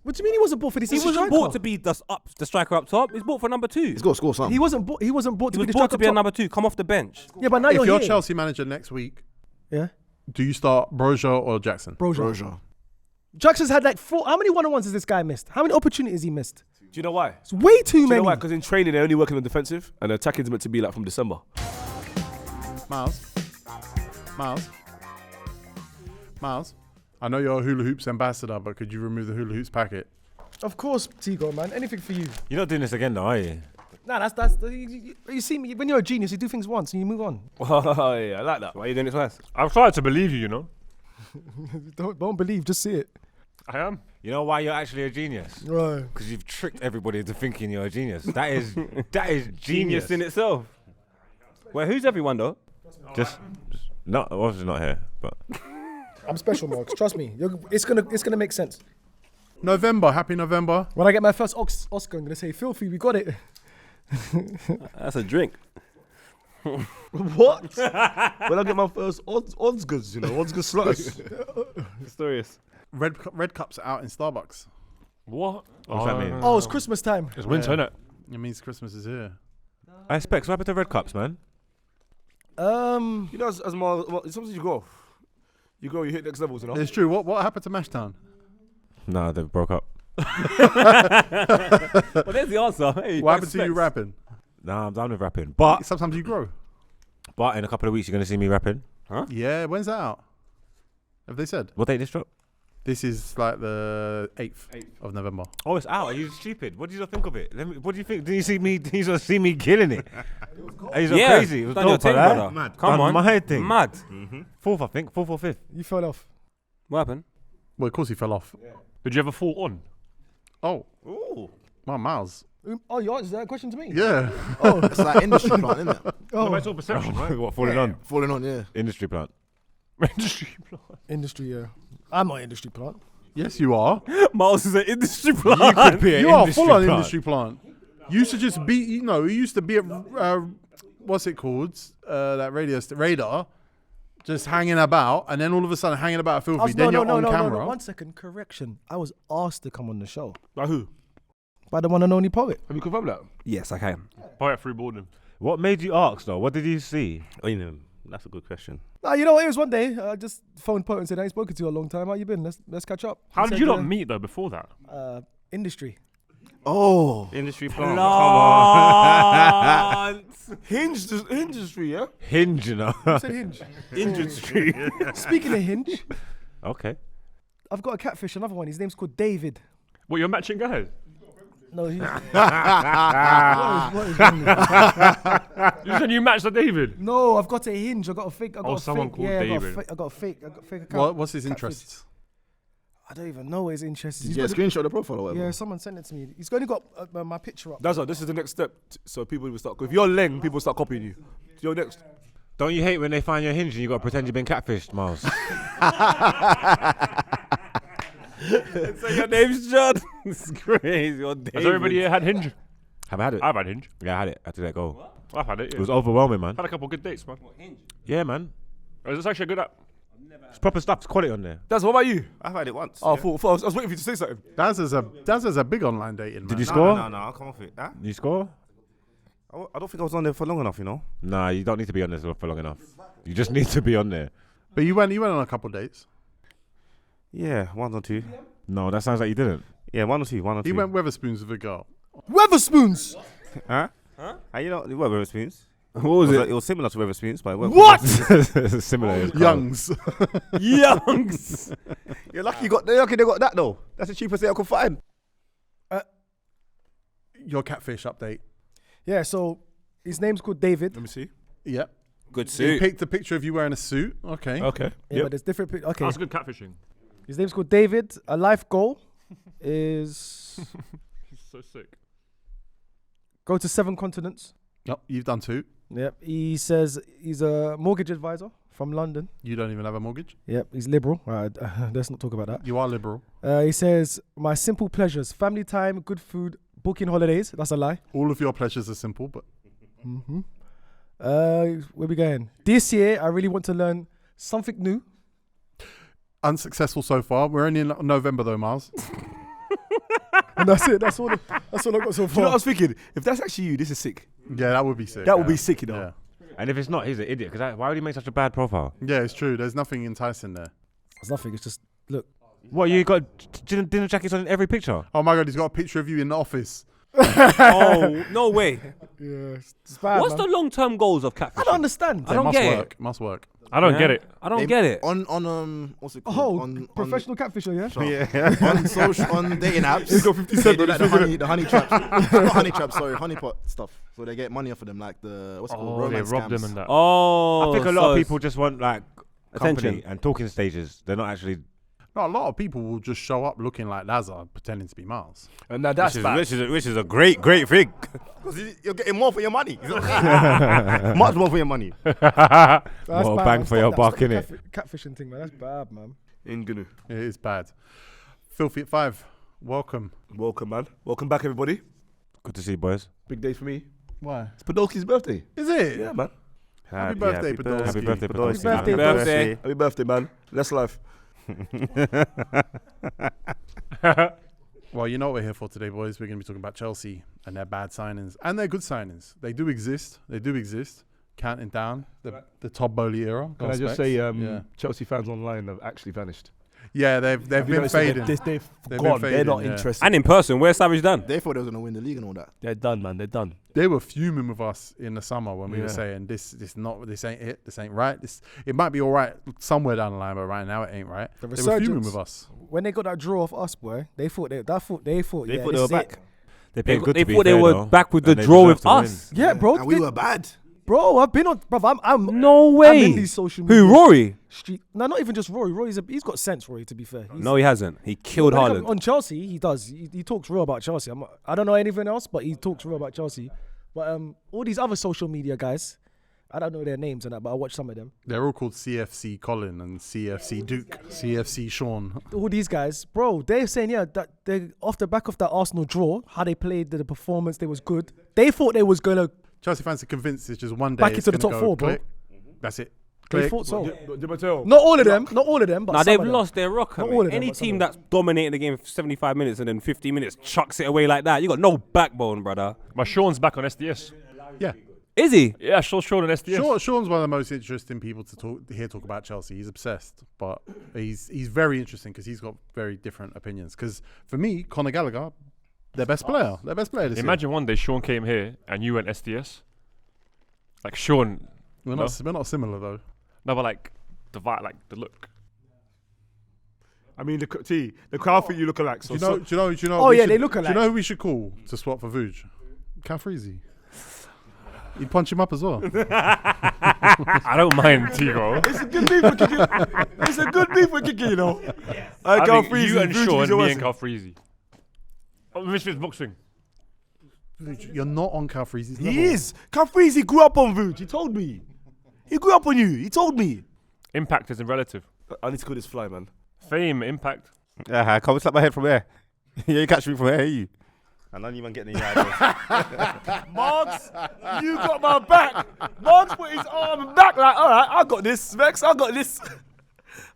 What do you mean he wasn't bought for this? He wasn't bought to be the striker up top. He's bought for number 2. He's got to score something. He wasn't bought. He was bought to be a number 2. Come off the bench. Yeah, but now if you're here. Chelsea manager next week, Yeah. do you start Broja or Jackson? Broja. Jackson's had like 4. How many 1-on-1s has this guy missed? How many opportunities he missed? Do you know why? It's way too many. Do you know why? Because in training they're only working on defensive, and attacking is meant to be like from December. Miles. I know you're a hula hoops ambassador, but could you remove the hula hoops packet? Of course, Tego, man. Anything for you. You're not doing this again, though, are you? Nah, you see me when you're a genius. You do things once and you move on. Oh yeah, I like that. Why are you doing it twice? I've tried to believe you, you know. Don't believe, just see it. I am. You know why you're actually a genius? Right. Because you've tricked everybody into thinking you're a genius. That is Genius in itself. Well, who's everyone though? Just not obviously not here, but I'm special, Marks. Trust me. It's gonna make sense. November, happy November. When I get my first Oscar, I'm gonna say, "Filthy, we got it." That's a drink. What? When I get my first Oscars, you know, Oscar slots. Mysterious. Red cups are out in Starbucks. What? What's that mean? Oh, it's Christmas time. It's winter, innit? It means Christmas is here. I expect. What happened to red cups, man? You know, as more, sometimes you hit next levels, you know. It's true. What happened to Mashtown? Nah, they broke up. Well, there's the answer. Hey, What happened to you rapping? Nah, I'm done with rapping. But Sometimes you grow. in a couple of weeks, you're gonna see me rapping. Yeah, when's that out? Have they said? What date this drop? This is like the 8th of November. Oh, it's out. Are you stupid? What did you think of it? What do you think? Did you see me? Did you see me killing it? He's crazy. It was done your dope, thing, brother. brother. Mad. Come on. My thing. Mad. 4th, I think. 4th or 5th. You fell off. What happened? Well, of course he fell off. Did you ever fall on? Oh. Ooh. My Miles. Oh, you answered that question to me? Yeah. Oh, it's like industry plant, isn't it? No, it's all perception, right? What, falling on? Falling on, yeah. Industry plant. Industry, yeah. I'm not industry plant. Yes, you are. Miles is an industry plant. You could be an You are industry full on plant. industry plant. You used to just be, you used to be at, what's it called? That radar, just hanging about, and then all of a sudden hanging about filthy. Then you're on camera. No. 1 second, correction. I was asked to come on the show By who? by the one and only poet. Have you confirmed that? Yes, I can. Poet free boarding. What made you ask though? What did you see? Oh, you know, that's a good question. Nah, you know what? It was one day. I just phoned poet and said, "I ain't spoken to you a long time. How you been? Let's catch up." How He did said, you not meet though before that? Industry. Oh. Industry plant. Hinge industry, yeah? Hinge, you know. I said Hinge. Industry. Speaking of Hinge, Okay. I've got a catfish. Another one. His name's called David. What, you're matching guys? No, he's. what is You said you matched the David. No, I've got a Hinge. I got a fake. I got a someone fake. called Yeah, David. I got a fake account. What's his Catfish. interests? I don't even know what his interest is. Did you get a screenshot of the profile or whatever? Yeah, someone sent it to me. He's only got my picture up. That's this is the next step. So people will start. If you're Leng, people start copying you. You're next. Don't you hate when they find your Hinge and you got to pretend you've been catfished, Miles? So your name's John. It's crazy. Your Has everybody here had Hinge? Have I had it? I've had Hinge. Yeah, I had it. I had to let go. I've had it. It was overwhelming, man. Had a couple of good dates, man. Yeah, man. It's actually a good app. It's proper stuff. It's quality on there. What about you? I've had it once. Oh, I was waiting for you to say something. Dazza's a big online dating, man. Did you score? No, I'll come off it. Huh? You score? I don't think I was on there for long enough, you know. Nah, you don't need to be on there for long enough. You just need to be on there. But you went on a couple of dates. Yeah, 1 or 2. No, that sounds like you didn't. Yeah, 1 or 2. He went Weatherspoons with a girl. Weatherspoons. Huh? You know, what Weatherspoons? What was it? It was similar to Weatherspoons, but it wasn't. What? Similar. Youngs. Youngs. You're lucky they got that though. That's the cheapest thing I could find. Your catfish update. Yeah, so his name's called David. Let me see. Yep. Good He suit. picked a picture of you wearing a suit. Okay. Okay. Yeah, but there's different. Okay, That's good catfishing. his name's called David. A life goal is He's so sick. go to 7 continents. Yep. You've done 2. Yep. He says he's a mortgage advisor from London. You don't even have a mortgage. Yep. He's liberal. Let's not talk about that. You are liberal. He says my simple pleasures: family time, good food, booking holidays. That's a lie. All of your pleasures are simple, but Where we going? This year, I really want to learn something new. unsuccessful so far. We're only in November though, Miles. And that's it. That's all I got so Do you know what I far. was thinking? If that's actually you, this is sick. Yeah, that would be sick. That would be sick, you know. Yeah. And if it's not, he's an idiot. Because why would he make such a bad profile? Yeah, it's true. There's nothing enticing there. It's nothing. It's just look. What, you got dinner jackets on in every picture? Oh my God, he's got a picture of you in the office. Oh, no way. Yeah, it's bad. What's the long-term goals of catfishing? I don't understand. I don't must get it. work. Must work. I don't get it. I don't get it. On what's it called? Oh, on professional catfisher, yeah. Yeah. On social, on dating apps. He's got 50 they cents do on like his the honey traps. Not honey traps, sorry, honeypot stuff. So they get money off of them, like the what's it called? Oh, they Romance rob scams. them and that. Oh, I think a lot of people just want like Attention. company and talking stages. They're not actually. No, a lot of people will just show up looking like Dazza, pretending to be Margs. And now that's bad. Which is a great thing. Because you're getting more for your money. Much more for your money. That's What a bad, bang man. for your Stop buck, that innit? Catfishing thing, man. That's bad, man. In Gunu. It is bad. Filthy at 5, welcome. Welcome, man. Welcome back, everybody. Good to see you, boys. Big day for me. Why? It's Podolski's birthday. Is it? Yeah, man. Happy birthday, Podolski. Happy birthday, Podolski. Happy birthday. Happy birthday, man. Let's life. Well, you know what we're here for today, boys. We're going to be talking about Chelsea and their bad signings and their good signings. They do exist. Counting down the Todd Boehly era. Can I just Prospects. say, Yeah. Chelsea fans online have actually vanished. Yeah, they've been fading. They've They've been gone. They're not fading, yeah. interested. And in person, where's Savage done? They thought they was gonna win the league and all that. They're done, man. They're done. They were fuming with us in the summer when we were Yeah. saying this ain't it, this ain't right. It might be all right somewhere down the line, but right now it ain't right. The They were fuming resurgence. with us. When they got that draw off us, boy, they thought yeah, thought they this were is back. it. They They, played good. they to be thought they fair, were though, back with the and they draw with deserved to us. win. Yeah, bro. And we were bad. Bro, I've been on. Bro, I'm No I'm way. in these social media. Who, Rory? Street. No, not even just Rory. He's got sense, Rory. To be fair. No, he hasn't. He killed When it comes Haaland. on Chelsea, he does. He talks real about Chelsea. I don't know anything else, but he talks real about Chelsea. But all these other social media guys, I don't know their names and that, but I watch some of them. They're all called CFC Colin and CFC Duke, CFC Sean. All these guys, bro, they're saying that they off the back of that Arsenal draw, how they played, the performance, they was good. They thought they was gonna. Chelsea fans are convinced it's just one day Back it's into the gonna top go four, bro. click. That's it. They Click. thought so. Mateo. Not all of them, but Nah, some they've of them. lost their rocker. Not mate. all of them, Any but some team of that's dominating the game for 75 minutes and then 50 minutes chucks it away like that, you got no backbone, brother. But Sean's back on SDS. Yeah. Is he? Yeah, Sean on SDS. Sean's one of the most interesting people to talk about Chelsea. He's obsessed, but he's very interesting because he's got very different opinions. Because for me, Conor Gallagher, their best player this year. Imagine one day Sean came here and you went SDS. Like Sean, We're not similar though. no, but like the vibe, like the look. I mean, the crowd think you look alike. So Do you know? Oh, we yeah, should- they look Do alike. you know who we should call to swap for Vuj? Calfreezy. You'd punch him up as well. I don't mind Tego. it's a good beef with kicking. It's a good beef with kicking, you know. I Carl think Freezy, you and Vuj, Sean, Vuj, me Vuj. and Carl Freezy. Oh, Misfits boxing. Vuj, you're not on Calfreezy's level. He is. Carfreezy grew up on Vuj. He told me. He grew up on you. He told me. Impact isn't relative. I need to call this fly, man. Fame, impact. I can't slap my head from here. Yeah, you catch me from here, you. I'm not even getting any ideas. Margs, you got my back. Margs put his arm back like, all right, I got this, Vex. I got this.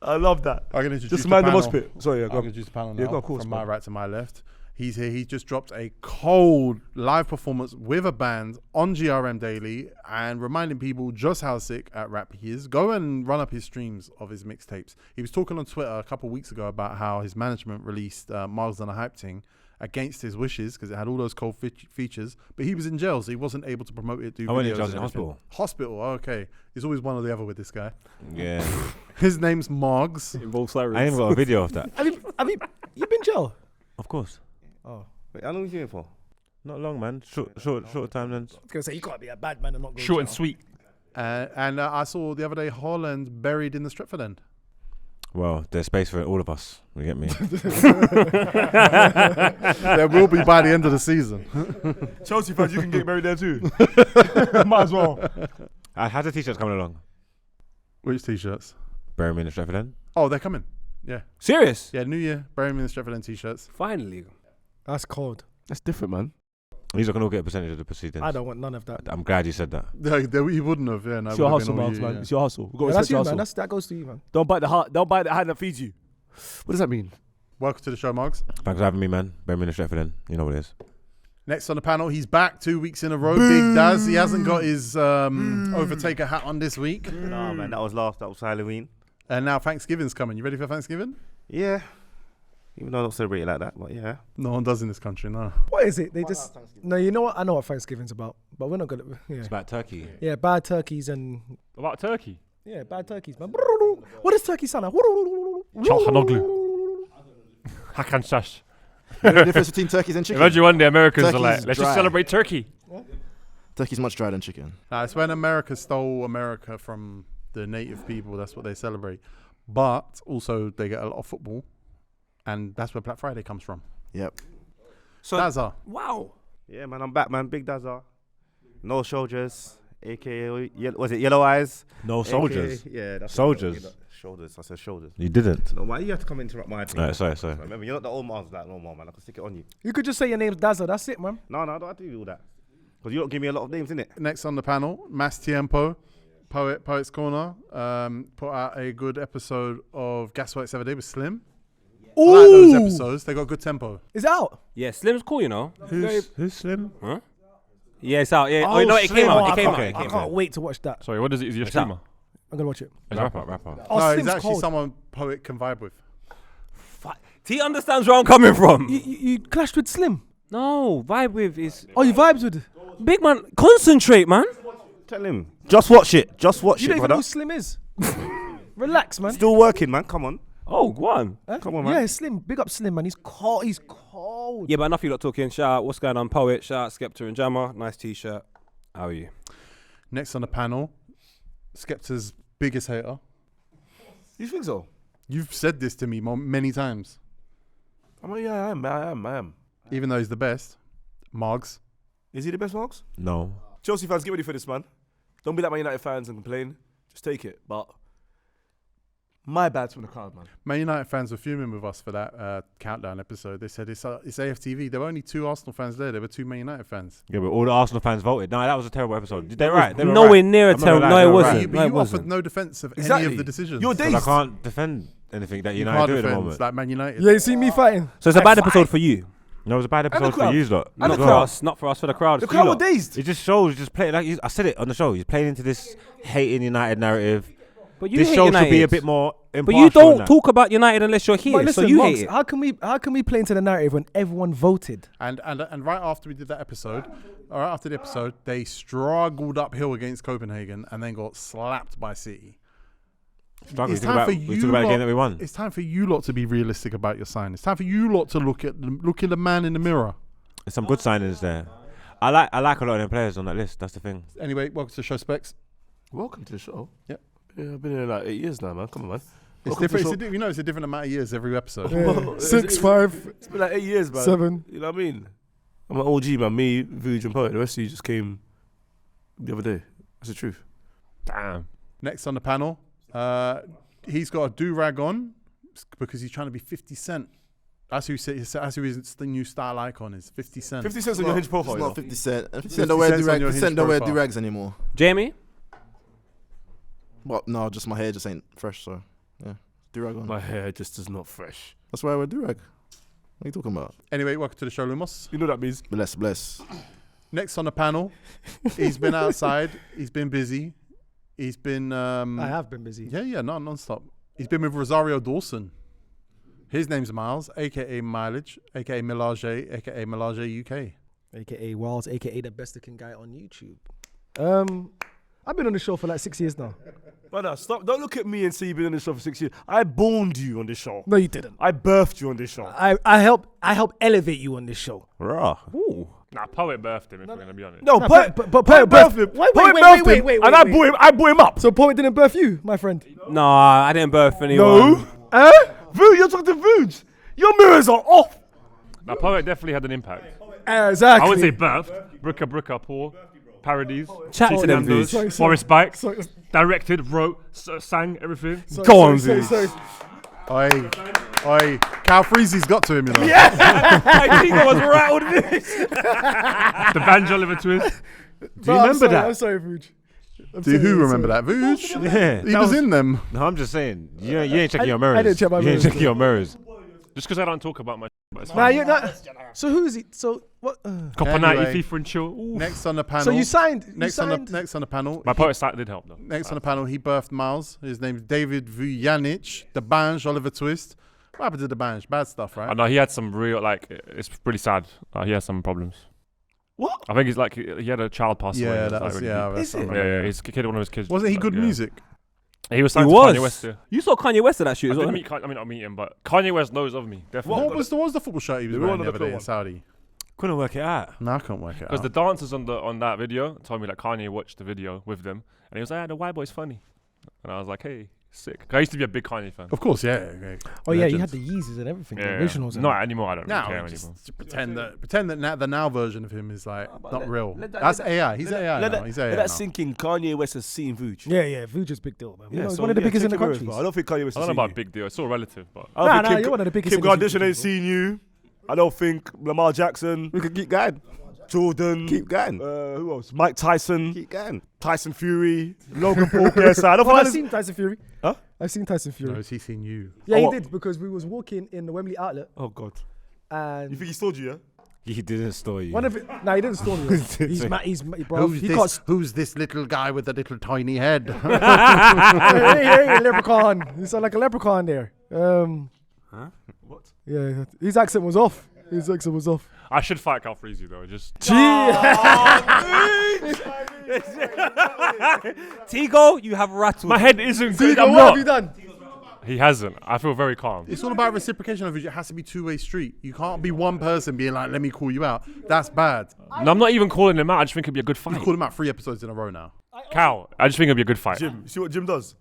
I love that. I'm going to introduce Just the mind the panel. mosh pit. Sorry, yeah, I'm go going to on. introduce the panel Yeah, now go, of course, from my man. right to my left. He's here. He just dropped a cold live performance with a band on GRM Daily and reminding people just how sick at rap he is. Go and run up his streams of his mixtapes. He was talking on Twitter a couple of weeks ago about how his management released Margs and a Hype Ting against his wishes because it had all those cold features, but he was in jail, so he wasn't able to promote it. I went in videos jail and in everything. hospital. Hospital, okay. There's always one or the other with this guy. Yeah. His name's Margs. Involves I ain't even got a video of that. Have you been in jail? Of course. Oh, Wait, how long was you in for? Not long, man. Short time then. I was gonna say you can't be a bad man and not go. Short to and jail. sweet. And I saw the other day Haaland buried in the Stretford end. Well, there's space for all of us. You get me? There will be by the end of the season. Chelsea fans, you can get married there too. Might as well. How's the t-shirts coming along? Which t-shirts? Bury me in the Stretford End. Oh, they're coming. Yeah. Serious? Yeah, New Year, bury me in the Stretford End t-shirts. Finally. That's cold. That's different, man. He's not going to get a percentage of the proceedings. I don't want none of that. I'm glad you said that. He wouldn't have, yeah. No, It's it your would have hustle, been all Margs, you, man. yeah. It's your hustle. We've got Yeah, to that's respect you, your man. hustle. That goes to you, man. Don't bite the hand that feeds you. What does that mean? Welcome to the show, Margs. Thanks for having me, man. Birmingham Stretford, you know what it is. Next on the panel, he's back 2 weeks in a row. Big Daz. He hasn't got his Overtaker hat on this week. Nah, man, that was Halloween. And now Thanksgiving's coming. You ready for Thanksgiving? Yeah. Even though I don't celebrate it like that, but yeah. No one does in this country, no. What is it? They just no. You know what? I know what Thanksgiving's about, but we're not gonna. Yeah, It's about turkey. yeah, bad turkeys and About turkey. yeah, bad turkeys, man. What does turkey sound like? Chalkanoglu. Hakan Shash. The difference between turkeys and chicken. Imagine one day Americans are Turkey's like, let's just dry. celebrate turkey. Turkey's much drier than chicken. Nah, it's when America stole America from the native people. That's what they celebrate. But also, they get a lot of football. And that's where Black Friday comes from. Yep. So, Dazza. wow. Yeah, man, I'm back, man. Big Dazza. No soldiers, a.k.a. Was it Yellow Eyes? No soldiers. AKA, yeah, that's Soldiers. Shoulders. I said shoulders. You didn't. No, why you have to come interrupt my thing? Alright, sorry. Remember, you're not the old Margs like no more, man. I can stick it on you. You could just say your name's Dazza. That's it, man. No, I don't have to do all that. Because you don't give me a lot of names, innit? Next on the panel, Mas Tiempo, Poet's Corner. Put out a good episode of Gasworks Every Day with Slim. I like those episodes. They got good tempo. Is it out? Yeah, Slim's cool, you know. Who's Slim? Huh? Yeah, it's out. Yeah. Oh, no, it came out. It came out. I can't wait to watch that. Sorry, what is it? Is he a It's out. streamer? I'm gonna watch it. He's a rapper. Oh, No, Slim's he's actually cold. someone Poet can vibe with. He understands where I'm coming from. You clashed with Slim. No, vibe with is Oh, you vibes with. big man. Concentrate, man. Tell him. Just watch it. Just watch You it, don't even know brother. who Slim is. Relax, man. Still working, man. Come on. Oh, go on. Huh? Come on, man. Yeah, Slim. Big up Slim, man. He's cold. He's cold. Yeah, but enough of you lot talking. Shout out, what's going on, Poet? Shout out, Skepta and Jammer. Nice t-shirt. How are you? Next on the panel, Skepta's biggest hater. You think so? You've said this to me many times, I mean, yeah, I am. even though he's the best. Margs. Is he the best, Marks? No. Chelsea fans, get ready for this, man. Don't be like Man United fans and complain. Just take it. But my bad's from the crowd, man. Man United fans were fuming with us for that countdown episode. They said it's AFTV. There were only 2 Arsenal fans there. There were 2 Man United fans. Yeah, but all the Arsenal fans voted. No, that was a terrible episode. They're right. They were Nowhere right. near a I'm not terrible. gonna lie, No, it they were wasn't. right. But No, it you wasn't. offered no defense of any Exactly. of the decisions. You're But I dazed. can't defend anything that You United can't do at the defend moment. like Man United. Yeah, you see me fighting. So it's a bad episode for you. No, it was a bad episode for crowd. you lot. And Not the for crowd. us. Not for us. For the crowd. The It's you crowd were lot. dazed. It just shows, just play like I said it on the show. He's playing into this hating United narrative. But you This hate show United. should be a bit more But impartial. you than don't that. talk about United unless you're here. But listen, so you Marks, hate it. how can we play into the narrative when everyone voted? And right after we did that episode, or right after the episode, they struggled uphill against Copenhagen and then got slapped by City. Struggle. It's We time talk for about, we you talk about a lot- game that we won. It's time for you lot to be realistic about your sign. It's time for you lot to look at the man in the mirror. There's some good signings there. I like a lot of them players on that list. That's the thing. Anyway, welcome to the show, Specs. Welcome to the show. Yep. Yeah, I've been here like 8 years now, man. Come on, man. It's Welcome to the different. show. It's a different amount of years every episode. Well, 6, 5, It's been like 8 years, man. 7. You know what I mean? I'm an OG, man. Me, Vuj, and Poet. The rest of you just came the other day. That's the truth. Damn. Next on the panel, he's got a do-rag on because he's trying to be 50 Cent. That's who his the new style icon is. 50 Cent. 50 cents on your hinge profile, It's you know? not 50 Cent. 50 50 Cent don't wear cents on your do-rags. Hinge 50 Cent don't wear profile. do-rags anymore. Jamie? Well, no, just my hair just ain't fresh, so yeah. Do-rag on. My hair just is not fresh. That's why I wear do-rag. What are you talking about? Anyway, welcome to the show, Lumos. You know what that means? Bless. Next on the panel, he's been outside. He's been busy. He's been. I have been busy. Yeah, non-stop. He's been with Rosario Dawson. His name's Miles, aka Mileage, aka Milage, aka Milage UK. AKA Wiles, AKA the best looking guy on YouTube. I've been on the show for like 6 years now. Brother, stop. Don't look at me and say you've been on this show for 6 years. I borned you on this show. No, you didn't. I birthed you on this show. I help elevate you on this show. Raw. Ooh. Nah, Poet birthed him, if we're going to be honest. No, No, Poet but birthed birth- him. wait, Poet wait, birthed wait, him, wait, and wait. I brought him up. So Poet didn't birth you, my friend. No, I didn't birth anyone. No. Vuj, you're talking to Vuj. Your mirrors are off. Now, Poet definitely had an impact. Exactly. I wouldn't say birthed. Bricka, Paul, parodies. Chat to them, Nando's, Vuj. Forest Bike, Sorry. directed, wrote, sang, everything. Go on, sorry, Vuj. sorry. Oi, Cal Freezy's got to him, you know. I think I was rattled this. The Banjo Liver Twist. Do you remember that? I'm sorry, Vuj. Do who remember that? Vuj? Yeah. He was in them. No, I'm just saying. You ain't checking your I mirrors. didn't check my You ain't mirrors, checking though. your mirrors. Just because I don't talk about my. But it's Nah, fine. you're not. So who is he? So what? Copper 90, Anyway. FIFA and chill. Ooh. Next on the panel. So you signed. Next on the panel. My poet site did help though. Next on the panel, he birthed Miles. His name's David Vujanic. The Banj, Oliver Twist. What happened to the Banj? Bad stuff, right? I know he had some real it's pretty sad. He has some problems. What? I think he's like he had a child pass away. Yeah, It's that like was, really yeah. deep. That's Is it? Yeah, he's kid one of his kids. Wasn't he like, good yeah. music? He was He signed to was. Kanye West. Yeah. You saw Kanye West at that shoot I as well. didn't meet Kanye, I mean, not meet him, but Kanye West knows of me. Definitely. What was the football shirt he was The wearing one the on other the day in one. Saudi? Couldn't work it out. No, I can't work it Because out. the dancers on that video told me like Kanye watched the video with them, and he was like, "The white boy's funny," and I was like, "Hey, sick." 'Cause I used to be a big Kanye fan. Of course, yeah. Oh yeah, you Legends. had the Yeezys and everything. Yeah, The originals. and Not that. anymore. I don't really care Now, anymore. just pretend that the now version of him is like not let- real. let that- That's let that- AI. He's AI now. He's AI Let now. that sink in. Kanye West has seen Vooch. Yeah, Vuja's big deal, man. You know, he's so one of the biggest in the take it country. I don't think Kanye West I has don't know seen about big deal. It's all relative, but I don't think you're one of the biggest. Kim in the Kardashian country. ain't seen you. I don't think Lamar Jackson, We could keep going. Jordan, Keep going. who else? Mike Tyson, Keep going. Tyson Fury, Logan Paul. KSI. I don't Oh, think I've that's seen Tyson Fury. Huh? I've seen Tyson No, Fury. has he seen you? Yeah, Oh, he what? did because we was walking in the Wembley outlet Oh God. and You think he stole you? Yeah. He didn't store you. one of it. No, he didn't store me. He's bro. Who's this little guy with the little tiny head? hey, leprechaun. You sound like a leprechaun there. What? Yeah, his accent was off. His accent was off. I should fight Cal Freezy though. Just Tego, you have rattled. my head isn't good. Tigo, I'm what have you not. done? He hasn't. I feel very calm. It's all about reciprocation of it. It has to be two-way street. You can't be one person being like, "Let me call you out." That's bad. No, I'm not even calling him out. I just think it'd be a good You fight. called him out 3 episodes in a row now. Cal, I just think it'd be a good fight. Jim. You see what Jim does?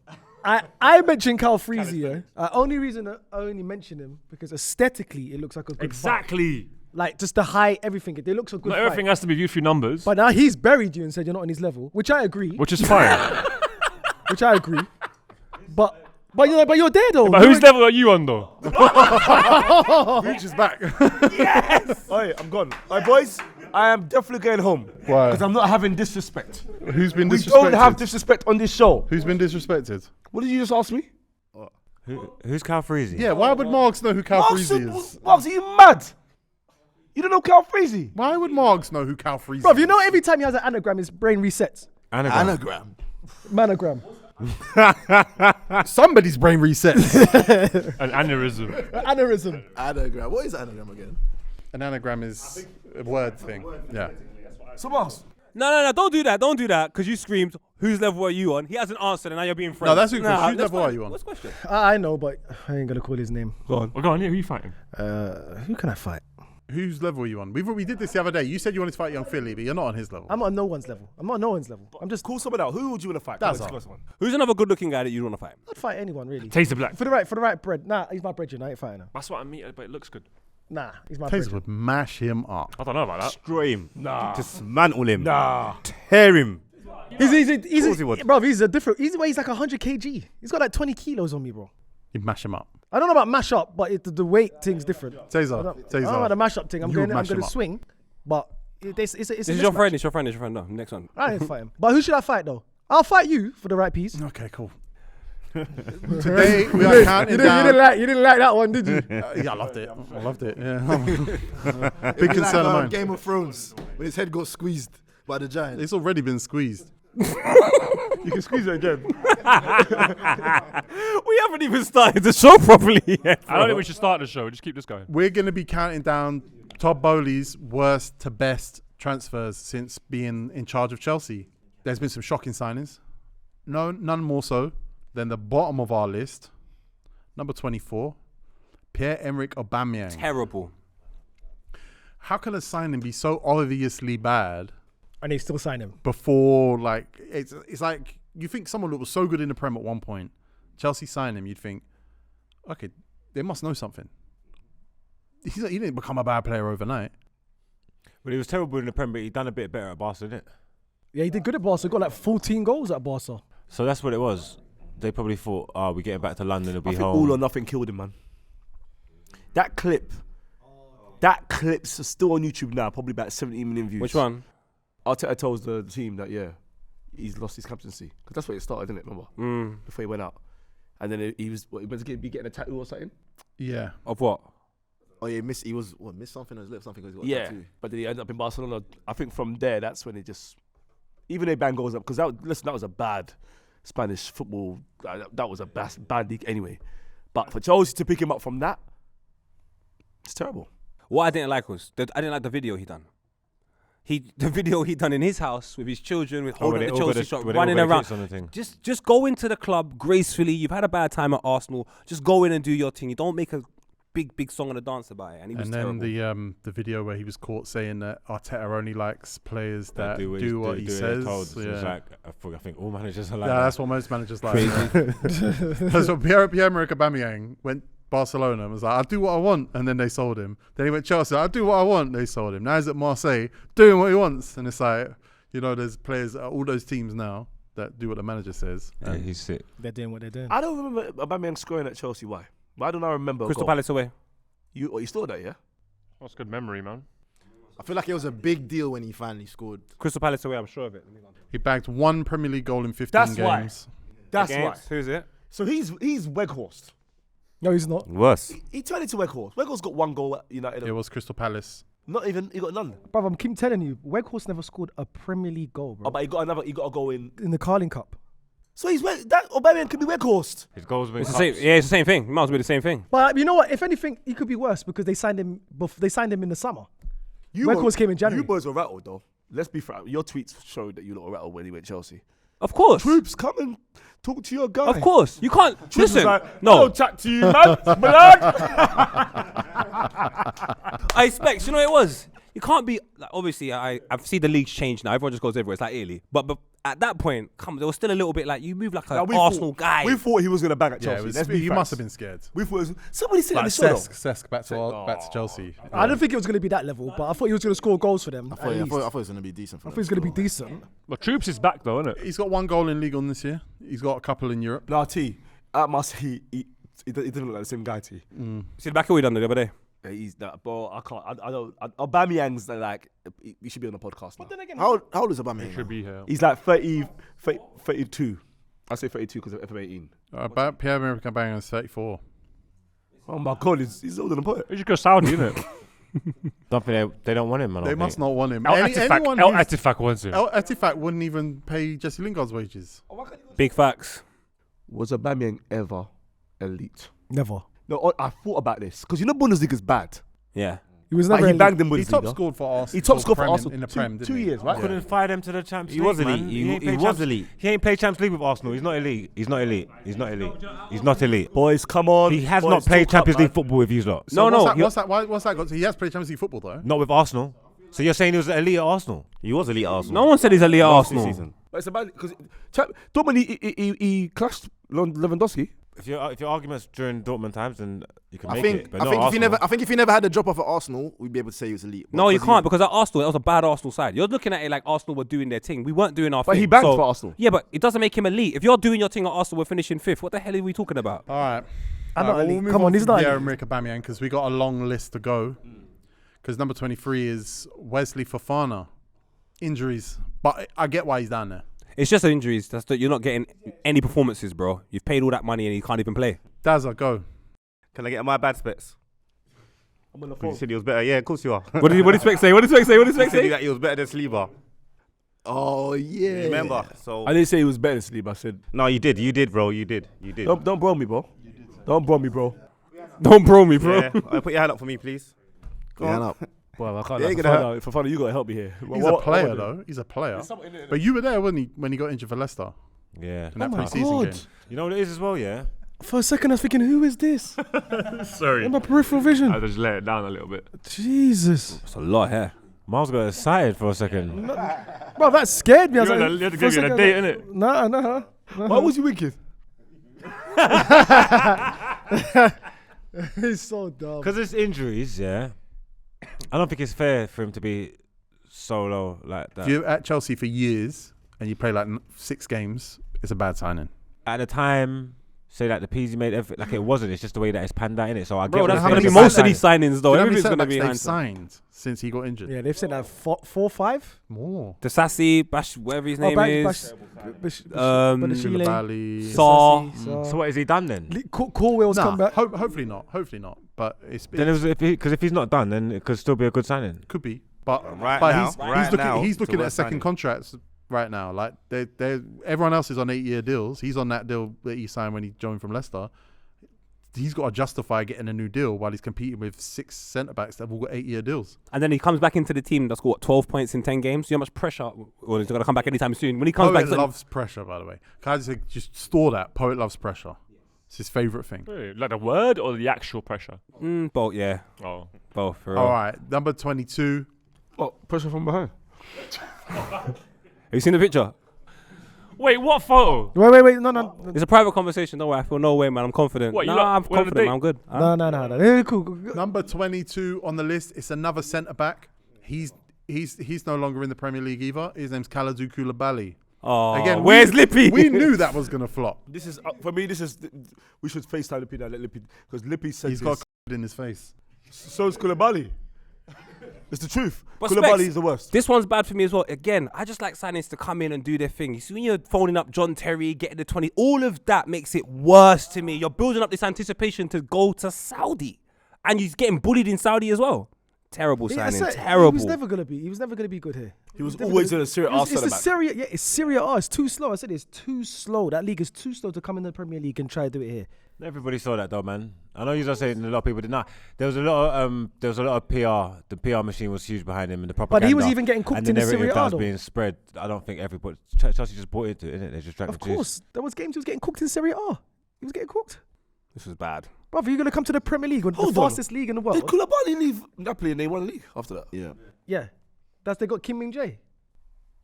I mentioned Cal Freezy. Yeah. Only reason I only mention him because aesthetically it looks like a good fight. Exactly. Like just the height, everything. It looks a good Not fight. everything has to be viewed through numbers, But now he's buried you and said you're not on his level, which I agree. which is fine. Which I agree. But you're there though. But whose level are you on though? Reach is back. Hey, I'm gone. Alright, boys. I am definitely going home. Why? Because I'm not having disrespect. Who's been We disrespected? don't have disrespect on this show. Who's been disrespected? What did you just ask me? Who's Cal Freezy? Yeah, why would Margs know who Cal Freezy is? Marks, are you mad? You don't know Cal Freezy? Why would Margs know who Cal Freezy Bro, is? you know every time he has an anagram, his brain resets. Anagram. Manogram. Somebody's brain resets. An aneurysm. Aneurysm. Anagram. What is anagram again? An anagram is a word thing. Yeah. So Marks, No, don't do that. Don't do that because you screamed, "Whose level are you on?" He hasn't answered, and now you're being friends. No, that's who. Nah, Whose that's level fine. are you on? What's the question? I know, but I ain't gonna call his name. go on. Well, go on, yeah, who are you fighting? Who can I fight? Whose level are you on? We did this the other day. You said you wanted to fight Young Philly, but you're not on his level. I'm on no one's level. I'm on no one's level. I'm just. Call someone out. Who would you want to fight? Dazza. Come on, let's go, Who's another good-looking guy that you want to fight? I'd fight anyone really. Taser Black. For the right bread. Nah, he's my bread. I ain't fighting him. That's what I mean, but it looks good. Nah, he's my Taser bread. would mash him up. I don't know about that. Destroy him. Nah. Dismantle him. Nah. Tear him. He's course he would. bro. He's a different. He weighs like 100 kg. He's got like 20 kilos on me, bro. You'd mash him up. I don't know about mash up, but the weight thing's different. I Taser. don't know about the mash up thing. I'm You going mash to him up. swing, but it's a This is your mismatch. friend. It's your friend. No, next one. I didn't fight him. But who should I fight though? I'll fight you for the right piece. Okay, cool. Today we are counting down. You didn't like that one, did you? Yeah, I loved it. Yeah. Big concern of mine. Game of Thrones when his head got squeezed by the giant. It's already been squeezed. You can squeeze it again. We haven't even started the show properly yet. I don't think we should start the show. Just keep this going. We're going to be counting down Todd Boehly's worst to best transfers since being in charge of Chelsea. There's been some shocking signings. No, none more so than the bottom of our list. Number 24, Pierre-Emerick Aubameyang. Terrible. How can a signing be so obviously bad And they still sign him. before, like, it's like you think someone that was so good in the Prem at one point, Chelsea signed him, you'd think, okay, they must know something. He didn't become a bad player overnight. But he was terrible in the Premier League. He done a bit better at Barca, didn't it? Yeah, he did good at Barca. Got like 14 goals at Barca. So that's what it was. They probably thought, oh, we're getting back to London, it'll I be think home. All or Nothing killed him, man. That clip's still on YouTube now, probably about 17 million views. Which one? Arteta tells the team that, he's lost his captaincy. Because that's where it started, didn't it, remember? Before he went out. And then he was meant to be getting a tattoo or something. Yeah. Of what? Oh yeah, missed something on his lip, something. 'Cause he got a Yeah, tattoo. but then he ended up in Barcelona. I think from there, that's when it just, even they bang goals up, because that was a bad Spanish football. That was a bad league anyway. But for Chelsea to pick him up from that, it's terrible. What I didn't like was I didn't like the video he done. The video he done in his house with his children, with holding the Chelsea shot, running around. Just go into the club gracefully. You've had a bad time at Arsenal. Just go in and do your thing. You don't make a big song and a dance about it. And he was terrible. Then the video where he was caught saying that Arteta only likes players that do what he says. It's like, I think all managers are like yeah, that. that's what most managers like. That's what Pierre-Emerick Aubameyang went Barcelona and was like, I'll do what I want, and then they sold him. Then he went Chelsea, I'll do what I want, they sold him. Now he's at Marseille doing what he wants, and it's like, there's players at all those teams now that do what the manager says. Yeah, he's sick. They're doing what they're doing. I don't remember Aubameyang scoring at Chelsea. Why don't I remember? Crystal Palace away. You still there, yeah? That's good memory, man. I feel like it was a big deal when he finally scored. Crystal Palace away, I'm sure of it. He bagged one Premier League goal in 15 That's games. That's Against, why. who's it? So he's Weghorst. No, he's not. Worse. He turned into Weghorst. Weghorst got one goal at United. It was Crystal Palace. Not even, he got none. Bruv, I'm keep telling you, Weghorst never scored a Premier League goal, bro. Oh, but he got a goal in. In the Carling Cup. So that Aubameyang could be Weghorst. His goals have been It's the same. Yeah, it's the same thing. It might as well be the same thing. But you know what? If anything, he could be worse because they signed him. They signed him in the summer. Weghorst came in January. You boys were rattled though. Let's be frank. Your tweets showed that you lot were rattled when he went Chelsea. Of course. Troops, come and talk to your guy. Of course. You can't. Troops Listen. was like, No. I'll chat to you, man. Blood. I expect. You know what it was? You can't be. Like, obviously, I've seen the leagues change now. Everyone just goes everywhere. It's like Italy. But at that point, there was still a little bit like you move like an Arsenal guy. We thought he was going to bang at Yeah, Chelsea. he must have been scared. We thought it was, somebody said Like on the show though. Cesc back to Chelsea. I don't think it was going to be that level, but I thought he was going to score goals for them. I thought it was going to be decent for I them. thought he was going to be decent. But Troops is back though, isn't it? He's got one goal in Ligue 1 this year. He's got a couple in Europe. No, T. At Marseille, he doesn't look like the same guy, T. See the back away done the other day. Yeah, he's that, bro. I can't. I don't. Aubameyang's like, he should be on the podcast now. How old is Aubameyang? Should be here. He's like 32. I say 32 because of F18. About Pierre-Emerick Aubameyang is 34. Oh my God, he's older than Poet. He should go Saudi, isn't it? Don't think they don't want him, man. They must not want him. El Anyone Etifak wants him. El Etifak wouldn't even pay Jesse Lingard's wages. Big facts. Was Aubameyang ever elite? Never. No, I thought about this because Bundesliga's bad. Yeah. He was Like, never he elite. banged them with He top scored for Arsenal. He top scored for Prem Arsenal in the Prem, didn't 2 he? years, right? Couldn't fire them to the Champions He League. was man. elite. He ain't He played was Champions- elite. He ain't played Champions League with Arsenal. He's not elite. He's not elite. He's not elite. He's not elite. Boys, come on. He has Boys, not played talk up, Champions man. League football with you lot. So No, What's that got to? He has played Champions League football though. Not with Arsenal. So you're saying he was elite at Arsenal? He was elite at Arsenal. No one said he's elite at Last Arsenal. season. But it's about because Dortmund he clashed Lewandowski. If your arguments during Dortmund times, then you can I make think it. But I not think Arsenal. if he never had a drop off at Arsenal, we'd be able to say he was elite. No, you can't because at Arsenal, that was a bad Arsenal side. You're looking at it like Arsenal were doing their thing. We weren't doing our thing. But he banged So- for Arsenal. Yeah, but it doesn't make him elite. If you're doing your thing at Arsenal, we're finishing 5th. What the hell are we talking about? All right. I'm not we'll elite. move Come on, he's not elite. Pierre-Emerick Aubameyang because we got a long list to go. Because number 23 is Wesley Fofana. Injuries, but I get why he's down there. It's just injuries. You're not getting any performances, bro. You've paid all that money and you can't even play. Dazza, go. Can I get my bad specs? I'm on the You phone. said he was better. Yeah, of course you are. What did Spec say? What did Spec say? What did You Spec said say? that he was better than Saliba. Oh yeah. Remember? So I didn't say he was better than Sleep. I said no, you did, bro. You did. don't bro me, bro. Don't bro me, bro. Don't bro me, bro. Yeah. Put your hand up for me, please. Go Yeah, on. no. Well, I can't. Yeah, you For fun, you gotta help me here. He's a player though. He's a player. But you were there when he got injured for Leicester Yeah. in that Oh my pre-season God. game. You know what it is as well, yeah? For a second, I was thinking, who is this? Sorry. In my peripheral vision. I just let it down a little bit. Jesus. That's a lot here. Miles got excited for a second. Bro, that scared me. I was You like, had to for a give you a second, date, I was innit? like, Nah. Why was you winking? He's so dumb. Because it's injuries, yeah. I don't think it's fair for him to be so low like that. If you're at Chelsea for years and you play like 6 games, it's a bad signing. At the time, say like the Peasy made everything, like it wasn't. It's just the way that it's panned out in it. So I Bro, get that's what going to you're be saying. most of these signings, though. Do you know how many Everything's going to be centre-backs they've hindsight. signed since he got injured? Yeah, they've said that 4-5. More. The Sassy, Bash, whatever his name is. Koulibaly. Saw. So what has he done then? Corwell's Nah, come back. hopefully not. But it's Then if he's not done, then it could still be a good signing. could be. But he's looking at second contracts right now. Like everyone else is on 8-year deals. He's on that deal that he signed when he joined from Leicester. He's got to justify getting a new deal while he's competing with 6 centre backs that have all got 8-year deals. And then he comes back into the team that's got 12 points in 10 games. You know how much pressure? Well, he's not going to come back anytime soon. When he comes back, loves pressure, by the way. Can I just say, just store that? Poet loves pressure. It's his favourite thing. Wait, like the word or the actual pressure? Both, yeah. Oh. Both, for real. All right, number 22. What? Pressure from behind? Have you seen the picture? Wait, what photo? Wait, no. It's a private conversation. Don't worry, I feel no way, man. I'm confident. What, I'm confident, man. I'm good. No. Cool. Number 22 on the list. It's another centre back. He's no longer in the Premier League either. His name's Kalidou Koulibaly. Oh, again, where's Lippy? We knew that was gonna flop. This is for me. We should FaceTime Lippy now. Let Lippy, because Lippy said He's got in his face. So is Koulibaly. It's the truth. But Koulibaly Specs, is the worst. This one's bad for me as well. Again, I just like signings to come in and do their thing. You see, when you're phoning up John Terry, getting the 20, all of that makes it worse to me. You're building up this anticipation to go to Saudi, and you're getting bullied in Saudi as well. Terrible signing. Terrible. He was never gonna be good here. He was always in a Serie A centre back. It's Serie A. It's too slow. I said it's too slow. That league is too slow to come in the Premier League and try to do it here. Everybody saw that though, man. I know you're saying a lot of people did not. There was a lot of PR. The PR machine was huge behind him, and the propaganda. But he was even getting cooked in the Serie A. That was being spread. I don't think everybody. Chelsea just bought into it, innit? They just drank the juice. Of course, there was games he was getting cooked in Serie A. He was getting cooked. This was bad. Brother, you're gonna come to the Premier League, the fastest league in the world. Did Koulibaly leave Napoli and they won the league after that? Yeah, they got Kim Min-jae.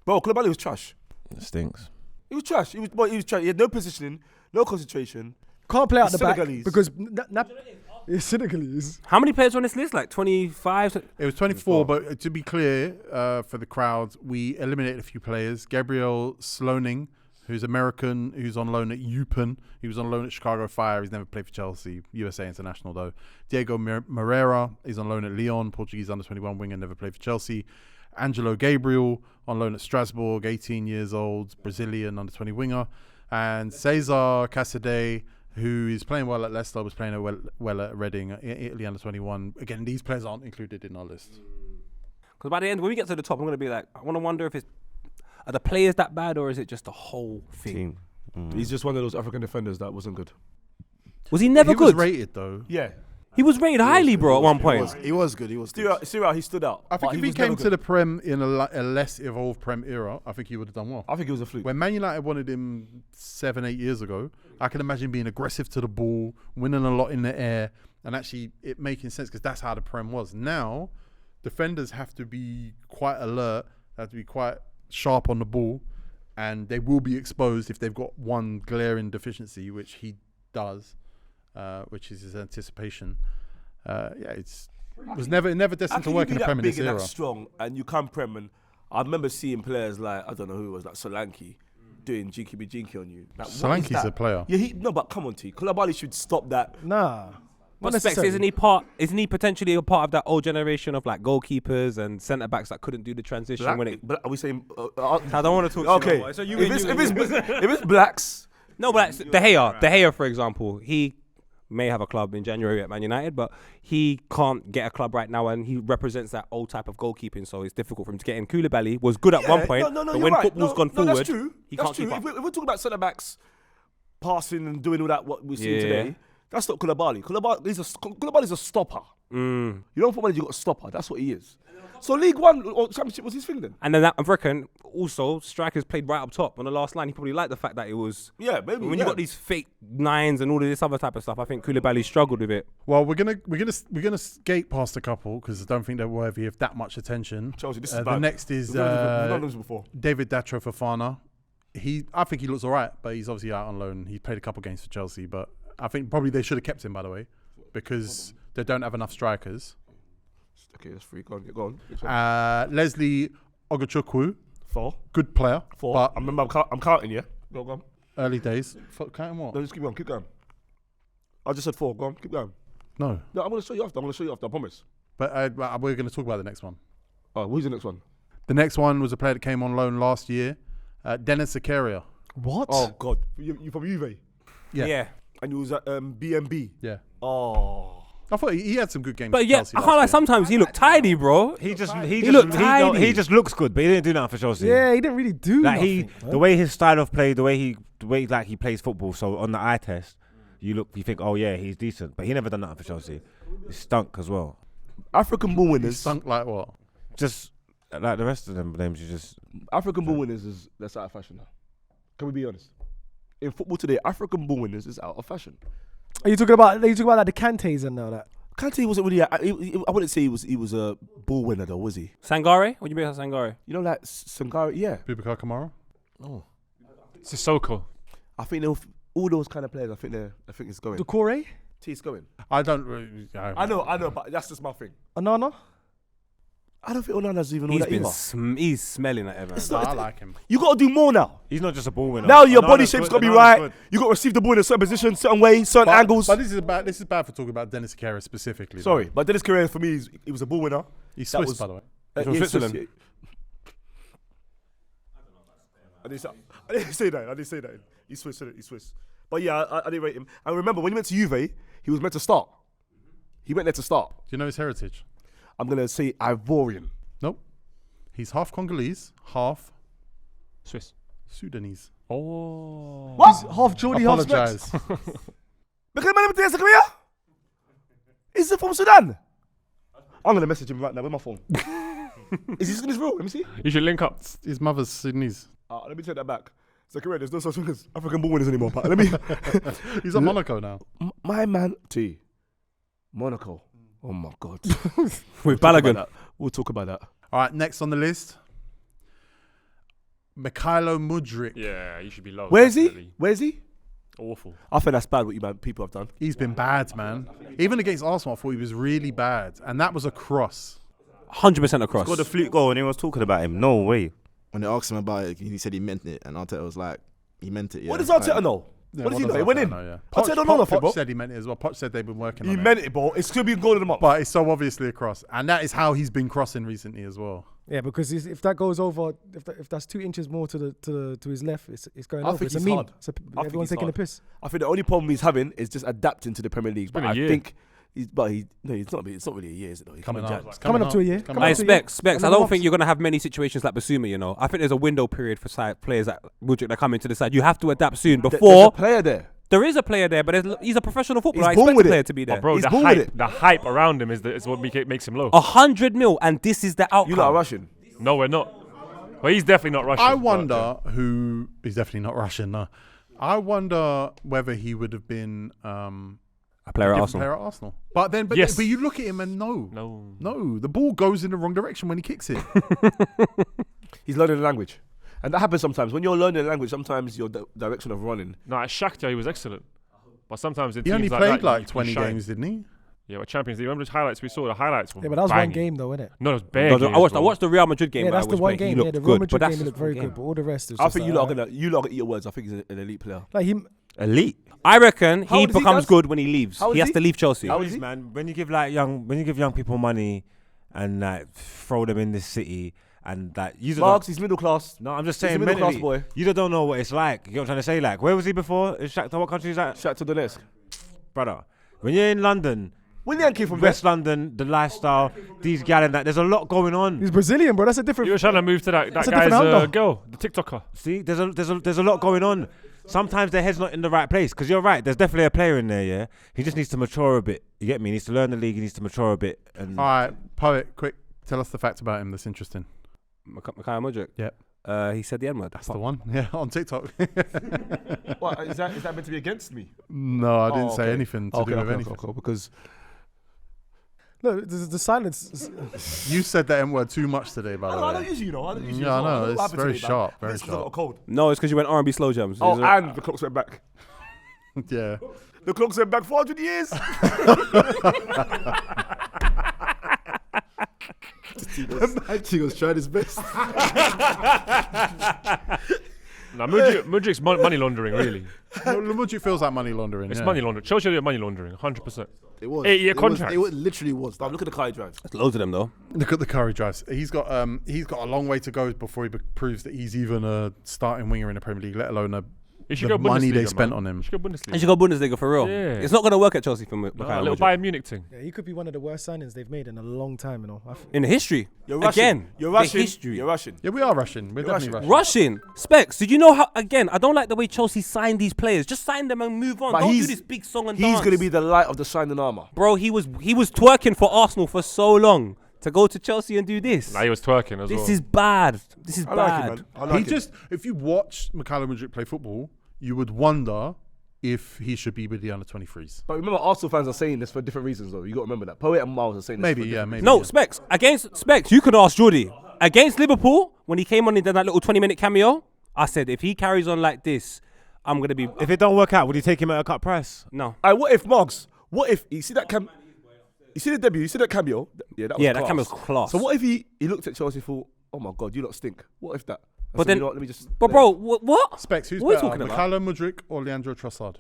Bro, Koulibaly was trash. It stinks. He was trash. He was trash. He had no positioning, no concentration. Can't play out the Senegalese. back because it's Senegalese. How many players on this list? Like 25? It was 24, but to be clear, for the crowd, we eliminated a few players. Gabriel Sloaning, who's American, who's on loan at Eupen. He was on loan at Chicago Fire. He's never played for Chelsea, USA international though. Diego Moreira is on loan at Lyon, Portuguese under-21 winger, never played for Chelsea. Angelo Gabriel on loan at Strasbourg, 18 years old, Brazilian under-20 winger. And Cesar Caicedo, who is playing well at Leicester, was playing well at Reading, Italy under-21. Again, these players aren't included in our list. Because by the end, when we get to the top, I'm going to be like, I want to wonder if are the players that bad or is it just the whole thing? He's just one of those African defenders that wasn't good. Was he never good? He was rated though. Yeah. He was rated highly, bro, at one point. He was good. He stood out. I think if he came to the Prem in a less evolved Prem era, I think he would have done well. I think he was a fluke. When Man United wanted him 7-8 years ago, I can imagine being aggressive to the ball, winning a lot in the air, and actually it making sense because that's how the Prem was. Now, defenders have to be quite alert, have to be quite sharp on the ball, and they will be exposed if they've got one glaring deficiency, which he does, which is his anticipation. It was never destined to work in the Prem in this era. That strong, and you come Prem, and I remember seeing players like, I don't know who it was, like Solanke, doing jinky on you. Like, Solanke's a player. Yeah, no, but come on, T. Koulibaly should stop that. Nah. But Specs, isn't he potentially a part of that old generation of like goalkeepers and centre backs that couldn't do the transition are we saying? I don't want to talk. Okay, if it's blacks, no, but De Gea, for example, he may have a club in January at Man United, but he can't get a club right now, and he represents that old type of goalkeeping, so it's difficult for him to get in. Koulibaly was good at one point, but when football's gone forward, he can't keep up. If we're talking about centre backs passing and doing all that, what we're seeing today. That's not Koulibaly. Koulibaly's a stopper. You don't put money, you got a stopper. That's what he is. So League One or Championship was his thing then. And then I reckon also strikers played right up top on the last line. He probably liked the fact that it was. Yeah, maybe. When you got these fake nines and all of this other type of stuff, I think Koulibaly struggled with it. Well, we're gonna skate past a couple because I don't think they're worthy of that much attention. Chelsea, this is the next is David Datro Fofana. I think he looks alright, but he's obviously out on loan. He played a couple games for Chelsea, but I think probably they should have kept him, by the way, because they don't have enough strikers. Okay, that's free. Go on. Leslie Ogachukwu. 4. Good player. 4. But I remember I'm counting, yeah? Go on. Early days. Counting what? No, just keep going. I just said 4. Go on, keep going. No, I'm going to show you after. I promise. But we're going to talk about the next one. Oh, who's the next one? The next one was a player that came on loan last year. Dennis Zakaria. What? Oh, God. You from Juve? Yeah. And you was at BNB? Yeah. Oh. I thought he had some good games. But yeah, I can't lie. Sometimes he looked tidy, bro. He just looks good, but he didn't do nothing for Chelsea. Yeah, he didn't really do nothing. The way his style of play, the way he plays football. So on the eye test, you think, oh yeah, he's decent, but he never done nothing for Chelsea. He stunk as well. African ball winners. Stunk like what? Just like the rest of them names, you just African ball winners that's out of fashion now. Can we be honest? In football today, African ball winners is out of fashion. Are you talking about like the Kantes and all that? Kante wasn't really. I wouldn't say he was a ball winner though, was he? Sangare? What do you mean by Sangare? You know, like Sangare, yeah. Boubacar Kamara? Oh, Sissoko. I think all those kind of players. I think it's going. Doucouré? It's going. I don't really. I know, but that's just my thing. Onana? I don't think Onana's even all that either. He's smelling at Everton. I like him. You got to do more now. he's not just a ball winner. Now your body shape's got to be right. You got to receive the ball in a certain position, certain way, certain angles. But this is bad for talking about Dennis Kehrer specifically. Sorry, but Dennis Kehrer for me, he was a ball winner. He's Swiss, by the way. He's from Switzerland. Swiss, I didn't say that. He's Swiss. But yeah, I didn't rate him. And remember, when he went to Juve, he was meant to start. He went there to start. Do you know his heritage? I'm going to say Ivorian. Nope. He's half Congolese, half Swiss. Sudanese. Oh. What? He's half Geordie, half Apologise. Is he from Sudan? I'm going to message him right now with my phone. Is he Sudanese real? Let me see. You should link up. His mother's Sudanese. Let me take that back. Zakaria, there's no such thing as African ball winners anymore. But let me. He's at Monaco now. My man, T. Monaco. Oh my God. With Balogun. We'll talk about that. All right, next on the list, Mikhailo Mudryk. Yeah, you should be low. Where is definitely. he? Awful. I think that's bad what people have done. He's been bad, man. Even against Arsenal, I thought he was really bad. And that was a cross. 100% across. Scored a flute goal and everyone was talking about him. No way. When they asked him about it, he said he meant it. And Arteta was like, he meant it, yeah. What does Arteta know? Yeah, what does he know? He Arteta went in. know, Arteta don't know nothing, bro. Poch said he meant it as well. Poch said they've been working on it. He meant it, bro. It's still been going in the up. But it's so obviously a cross. And that is how he's been crossing recently as well. Yeah, because if that goes over, if that's 2 inches more to his left, it's going I over. think It's a he's meme. hard. So I think everyone's he's taking hard. a piss. I think the only problem he's having is just adapting to the Premier League. But been a I year. think it's not really a year, is it? Though? He's Coming Jan. up. Coming up to a year. Coming Hey, up. Specs. I Another don't month. think you're going to have many situations like Basuma, you know. I think there's a window period for players that Mudryk that come into the side. You have to adapt soon There's before. a player there. There is a player there, but he's a professional footballer. I He's born expect with the it. player to be there. But bro, He's the born with hype around him is what makes him low. 100 mil, and this is the outcome. You lot are Russian. No, we're not. Well, he's definitely not Russian. I but, wonder who... He's definitely not Russian, no. I wonder whether he would have been... a player at different Arsenal. player at Arsenal. But Yes. you look at him and no, the ball goes in the wrong direction when he kicks it. He's learning the language. And that happens sometimes. When you're learning the language, sometimes your direction of running. No, at Shakhtar he was excellent. But sometimes in He teams only like played that, like you 20 shine. games, didn't he? Yeah, but Champions League. Remember the highlights we saw? The highlights were Yeah, but that was one banging. game though, innit? No, it was bare games, I bro. watched the Real Madrid game. Yeah, where that's I the was one playing. game. He Yeah, the looked Real good, Madrid but game that's he looked very good, but all the rest is I just think like, you lot gonna eat your words. I think he's an elite player. like him. Elite. I reckon How he old is he, becomes guys? good when he leaves. How old He is has he? to leave Chelsea. How old is he? Man, when you give young people money and like throw them in this city and that Margs, he's middle class. No, I'm just He's a saying middle class mentally, boy. you don't know what it's like. You know what I'm trying to say? Like, where was he before? In Shakhtar, what country is that? Shout to Donetsk. Brother, when you're in London, William came from West London, the lifestyle, these gal and that, there's a lot going on. He's Brazilian, bro. That's a different. You were trying to move to that That's a guy's different handle. girl, the TikToker. See, there's a lot going on. Sometimes their head's not in the right place. Because you're right, there's definitely a player in there, yeah? He just needs to mature a bit. You get me? He needs to learn the league, he needs to mature a bit. And All right, Poet, quick, tell us the fact about him that's interesting. Mikhail Mudryk. Yep. He said the N-word. That's the one. Yeah, on TikTok. What, is that meant to be against me? No, I didn't Oh, say okay. anything to do with anything. Okay, because No, the silence. You said that M word too much today, by the I way. don't usually, I don't usually. Yeah, I know. What It's happened very today, man? sharp. I Very think it's 'cause I got a sharp. cold. No, it's because you went R&B slow jams. Oh, and the clocks went back. Yeah. The clocks went back 400 years. Chigo's trying his best. Now, Mudryk's money laundering, really. Mudryk feels like money laundering. It's yeah. money laundering. Chelsea did money laundering, 100%. It was 8-year it was- contract. It literally was. Look at the car he drives. There's loads of them, though. Look at the car he drives. He's got a long way to go before he proves that he's even a starting winger in the Premier League, let alone a the money they spent on him. He should go Bundesliga. He should go Bundesliga for real. Yeah. It's not going to work at Chelsea for A Mikhail little Mudryk. Bayern Munich thing. Yeah, he could be one of the worst signings they've made in a long time, you know. In the history. You're Russian. Again, You're the Russian. history. You're Russian. Yeah, we are Russian. We're definitely Russian. Russian. Specs, did you know how, again, I don't like the way Chelsea signed these players. Just sign them and move on. But Don't do he's- this big song and He's dance. going to be the light of the shining armor. Bro, he was twerking for Arsenal for so long. To go to Chelsea and do this. Nah, he was twerking as well. This is bad. This is I bad. like it, man. I like it. If you watch Mikhail Mudryk play football, you would wonder if he should be with the under 23s. But remember, Arsenal fans are saying this for different reasons, though. You got to remember that. Poet and Miles are saying this. Maybe, for yeah, different maybe. No, yeah. Specs. Against Specs, you could ask Jordy. Against Liverpool, when he came on in that little 20-minute cameo, I said, if he carries on like this, I'm going to be... If it don't work out, would you take him at a cut price? No. What if Margs? What if you see that you see the debut? You see that cameo? Yeah, that was that cameo's class. So what if he looked at Chelsea and thought, "Oh my God, you lot stink." What if that? But So then- you know what, let me just. But bro, what? Specs, who's What are you better, talking about? Mikhail Mudryk or Leandro Trossard?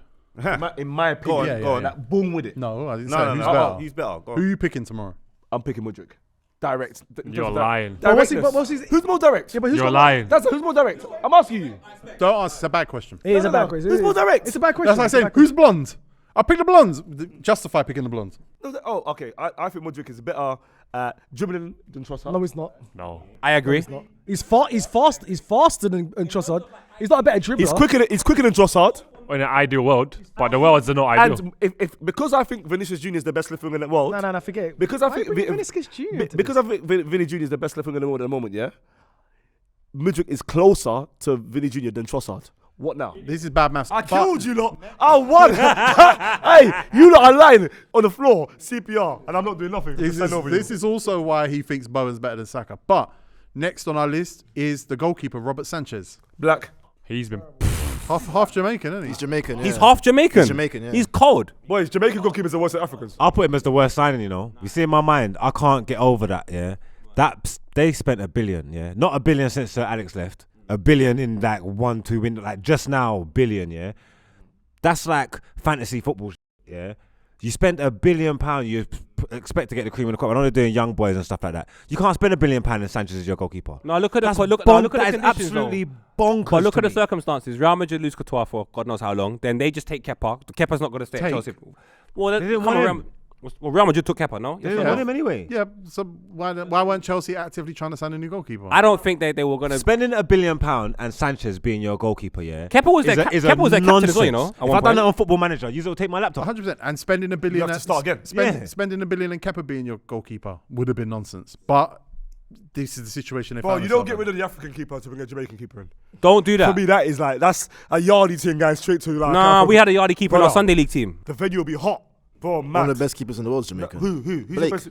in my opinion, go on. that boom with it. No, I didn't No, say no, who's no. better. He's better. Go Who are on. you picking tomorrow? I'm picking Mudryk. Direct. You're lying. But what's he- Directness. but what's his- Who's more direct? Yeah, but who's You're more- lying. That's who's more direct. I'm asking you. Don't answer. It's a bad question. It is No, a bad no. question. Who's more direct? It's a bad question. That's like It's a saying, bad who's blonde? I pick the blondes. Justify picking the blondes. Oh, okay. I think Mudryk is better dribbling than Trossard. question. No, he's not. No. I agree. He's not. He's fast. He's faster than Trossard. He's not a better dribbler. He's quicker than Trossard. In an ideal world, but the worlds are not ideal. And if because I think Vinicius Junior is the best left winger in the world. No, forget it. Because I Why think bring Vinicius Junior to because this? I think Vinny Junior is the best left winger in the world at the moment. Yeah, Mudryk is closer to Vinny Junior than Trossard. What now? This is bad maths. I killed you lot. I won. Hey, you lot are lying on the floor, CPR, and I'm not doing nothing. This is also why he thinks Bowen's better than Saka. But next on our list is the goalkeeper, Robert Sanchez. Black. He's been. Half Jamaican, isn't he? He's Jamaican. He's yeah. half Jamaican. He's Jamaican, yeah. He's cold. Boys, Jamaican goalkeepers are worse than Africans. I'll put him as the worst signing, you know. You see, in my mind, I can't get over that, yeah. They spent $1 billion, yeah. Not $1 billion since Sir Alex left. $1 billion in like 1-2 window, like just now, $1 billion, yeah. That's like fantasy football, yeah. You spent £1 billion, you expect to get the cream of the crop. I know they're doing young boys and stuff like that. You can't spend $1 billion and Sanchez is your goalkeeper. No, look at the That's look at that the is conditions, absolutely though. bonkers. But look to at the me. circumstances. Real Madrid lose Couture for God knows how long. Then they just take Kepa. Kepa's not going to stay at Chelsea. Well, They didn't come want on, him. Real Madrid took Kepa, no? They didn't want him anyway. Yeah, so why weren't Chelsea actively trying to sign a new goalkeeper? I don't think they were going to. Spending £1 billion and Sanchez being your goalkeeper, yeah. Kepa was their Kepa was their captain as well, you know. If I done it on Football Manager, you will take my laptop. 100%. And spending $1 billion. have to start again. Spending $1 billion and Kepa being your goalkeeper would have been nonsense. But this is the situation they Bro, found you don't themselves get in. rid of the African keeper to bring a Jamaican keeper in. Don't do that. For me, that is like, that's a Yardie team going straight to like. Nah, we had a Yardie keeper in our Brother. Sunday League team. The venue will be hot. Bro, man. One of the best keepers in the world is Jamaican. Who's Blake. the best?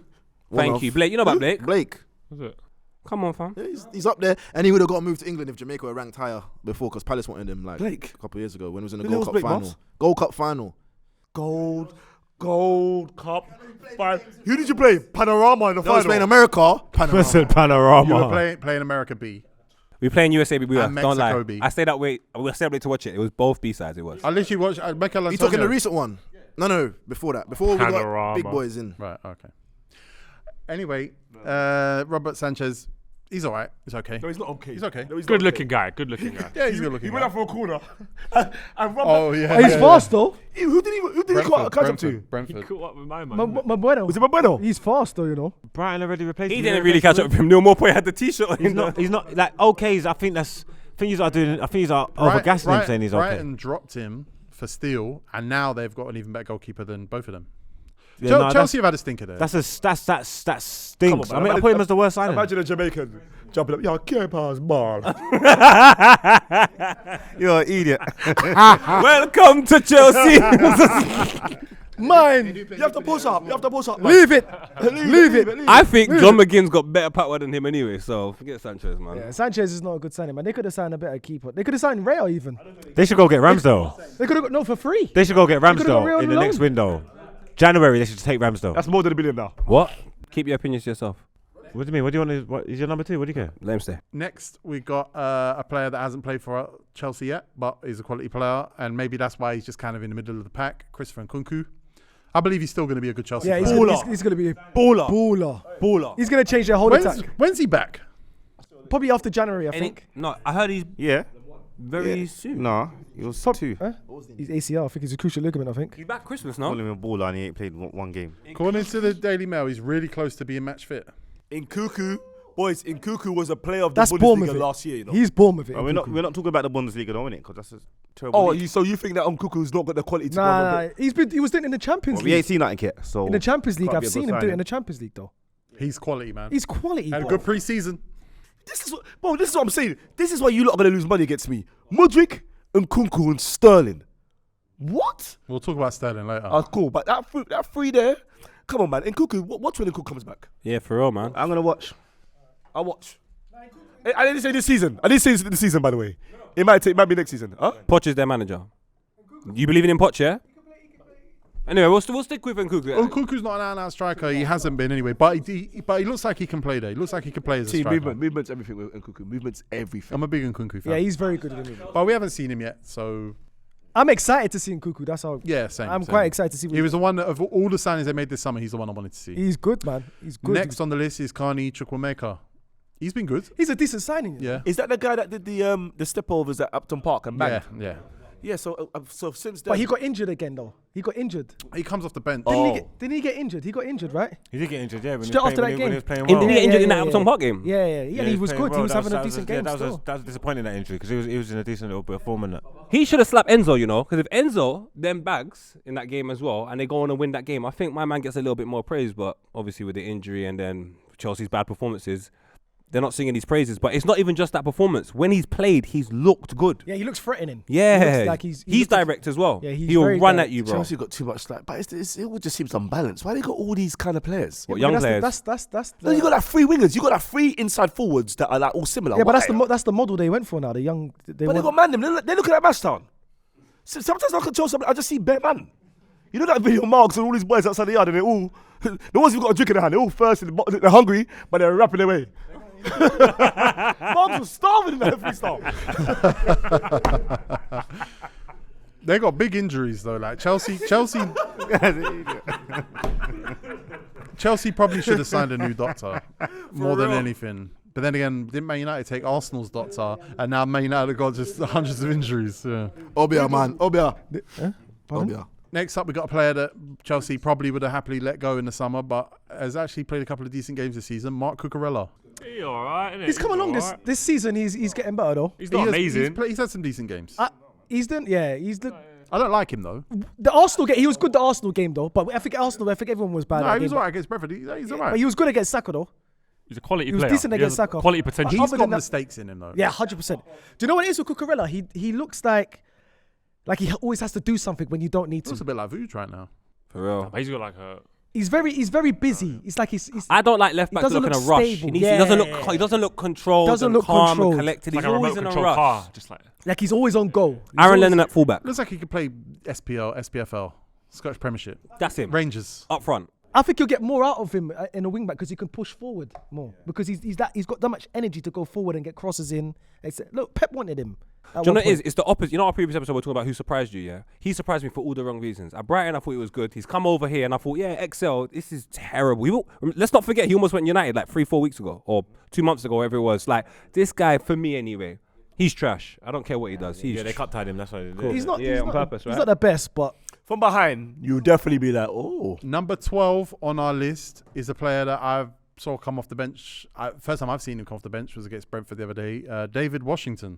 Thank you, Blake. You know about Blake? Blake. Was it? Come on, fam. Yeah, he's up there, and he would have got moved to England if Jamaica were ranked higher before, because Palace wanted him like Blake. a couple of years ago when he was in the Who Gold knows Cup Blake, final. Bobs? Gold Cup final. Gold Cup. Who did you play? Panorama in the No, I was final. playing America. Listen, Panorama. Panorama. You were playing America B. We playing USA B. And Don't lie. Mexico B. I stayed up wait. We stayed up late to watch it. It was both B sides. It was. I literally watched Mikel You Antonio. talking the recent one? No, before that. Before we got Panorama. big boys in. Right, okay. Anyway, Robert Sanchez, he's all right. He's okay. No, he's not okay. He's okay. No, he's Good not looking guy. Good looking guy. Yeah, he's good He looking. went out for a corner. and Oh, Robert, yeah. He's fast though. Who did he catch up to? He Brentford. caught up with my man. Mabueno. Was it Mabueno? He's fast though, you know. Brighton already replaced He him. didn't really catch up with him. Neil Morpoy had the T-shirt on. He's not like okay. I think he's overgassing him saying he's okay. Brighton dropped him for Steele, and now they've got an even better goalkeeper than both of them. Yeah, no, Chelsea have had a stinker there. that stinks. Come on, I mean, I put him as the worst signing. Imagine a Jamaican jumping up. Yo, Kepa's ball. You're an idiot. Welcome to Chelsea. Mine. You have to push up. Man. Leave it. Leave it. I think John McGinn's got better power than him anyway. So forget Sanchez, man. Yeah, Sanchez is not a good signing, man. They could have signed a better keeper. They could have signed Rayo even. They should go get Ramsdale. They could have got for free. They should go get could've got Real Ramsdale in the alone. next window. January, they should take Ramsdale. That's more than $1 billion now. What? Keep your opinions to yourself. What do you mean? What do you want? What is your number 2? What do you care? Let him stay. Next, we got a player that hasn't played for Chelsea yet, but he's a quality player, and maybe that's why he's just kind of in the middle of the pack. Christopher Nkunku. I believe he's still going to be a good Chelsea Yeah, player. he's going to be a Baller. baller. He's going to change their whole attack. When's he back? Probably after January, I think. No, I heard he's. Yeah. very soon. Nah, he was two. Huh? He's ACL. I think he's a crucial ligament. I think. He's back Christmas, Call no? him a baller and he ain't played one game. According to the Daily Mail, he's really close to being match fit. Nkunku, boys, Nkunku was a player of the That's Bournemouth. Bundesliga last year, you know. He's Bournemouth. We're not talking about the Bundesliga though, innit? Because that's a terrible league. So you think that Nkunku's not got the quality to go on Nah, the he was doing it in the Champions We ain't League. seen nothing yet. So In the Champions League, can't I've be a seen good him do it in signing. the Champions League though. He's quality, man. He's quality. Had a bro. good pre-season. This is what I'm saying. This is why you lot are going to lose money against me. Mudryk, Nkunku and Sterling. What? We'll talk about Sterling later. Cool. But that three there, come on, man. Nkunku, watch when Nkunku comes back. Yeah, for real, man. I'm gonna watch. I'll watch. I didn't say this season. I didn't say this season, by the way. It might be next season. Huh? Poch is their manager. You believing in Poch, yeah? Anyway, we'll stick with Nkunku. Nkunku's not an out-and-out striker. He hasn't been anyway. But he looks like he can play there. He looks like he can play as a striker. Movement's everything with Nkunku. Movement's everything. I'm a big Nkunku fan. Yeah, he's very good at the movement. But we haven't seen him yet, so I'm excited to see Nkunku. That's how. yeah, same. I'm same. quite excited to see. He was the one that, of all the signings they made this summer, he's the one I wanted to see. He's good, man. He's good. Next on the list is Carney Chukwuemeka. He's been good. He's a decent signing. Yeah. Is that the guy that did the step overs at Upton Park and banged? Yeah. Yeah. So since then, But he got injured again, though. He got injured. He comes off the bench. Didn't he get injured? He got injured, right? He did get injured, yeah. Straight after that When game. he was playing Didn't well. he get injured in that yeah, Upton yeah. Park game? Yeah. He was playing good. well. He was having a that decent game that still. was disappointing, that injury, because he was in a decent little bit of form in that. He should have slapped Enzo, you know, because if Enzo then bags in that game as well, and they go on and win that game, I think my man gets a little bit more praise. But obviously with the injury and then Chelsea's bad performances, they're not singing his praises. But it's not even just that performance. When he's played, he's looked good. Yeah, he looks threatening. Yeah, He looks like he's direct as well. Yeah, he's he'll very run direct. at you, bro. Chelsea got too much slack, but it all just seems unbalanced. Why they got all these kind of players? What, Yeah, young but players? That's No, you got like three wingers. You got like three inside forwards that are like all similar. yeah, but Why? that's the model they went for now. The young. But they got man them. They look at Match Town. So sometimes I can tell something. I just see bare man. You know that video of Margs and all these boys outside the yard, and they all the ones who've got a drink in their hand. They're all thirsty. They're hungry, but they're rapping their way. Margs was starving in that freestyle. They got big injuries though. Like Chelsea probably should have signed a new doctor more than anything. But then again, didn't Man United take Arsenal's doctor, and now Man United have got just hundreds of injuries. Yeah. Obia, man. Obia. Pardon? Obia. Next up, we got a player that Chelsea probably would have happily let go in the summer, but has actually played a couple of decent games this season. Mark Cucurella. He alright, innit? He's come along alright. this season. He's getting better though. He's not amazing. He's had some decent games. He's done. Yeah, he's the. I don't like him though. The Arsenal game, he was good. The Arsenal game though, but I think everyone was bad. No, that he was game, alright against Brentford. He's but alright. he was good against Saka though. He's a quality He was player. decent He against has Saka. quality potential. He's other got than that- mistakes in him though. Yeah, 100%. Do you know what it is with Cucurella? He looks like he always has to do something when you don't need He looks to. a bit like Vuj right now. For real. But he's got like a. He's very busy. It's like he's I don't like left backs doesn't looking a look rush. stable. He Yeah. doesn't look controlled. Doesn't and look calm controlled. and collected. Like He's a always remote in a control rush. car, just like he's always on goal. He's Aaron always- Lennon at fullback. Looks like he could play SPFL, Scottish Premiership. That's him. Rangers. Up front. I think you'll get more out of him in a wing back because he can push forward more because he's got that much energy to go forward and get crosses in. Look, Pep wanted him. Do you know what it is? It's the opposite. You know our previous episode we were talking about who surprised you, yeah? He surprised me for all the wrong reasons. At Brighton, I thought he was good. He's come over here and I thought, yeah, Excel, this is terrible. Let's not forget, he almost went United like 3-4 weeks ago or 2 months ago, whatever it was. Like, this guy, for me anyway, he's trash. I don't care what he does. He's They cut tied him, that's why they did. He's not. Yeah, he's on not purpose, He's right? not the best, but From behind, you'll definitely be like, oh. Number 12 on our list is a player that I saw come off the bench. First time I've seen him come off the bench was against Brentford the other day. David Washington.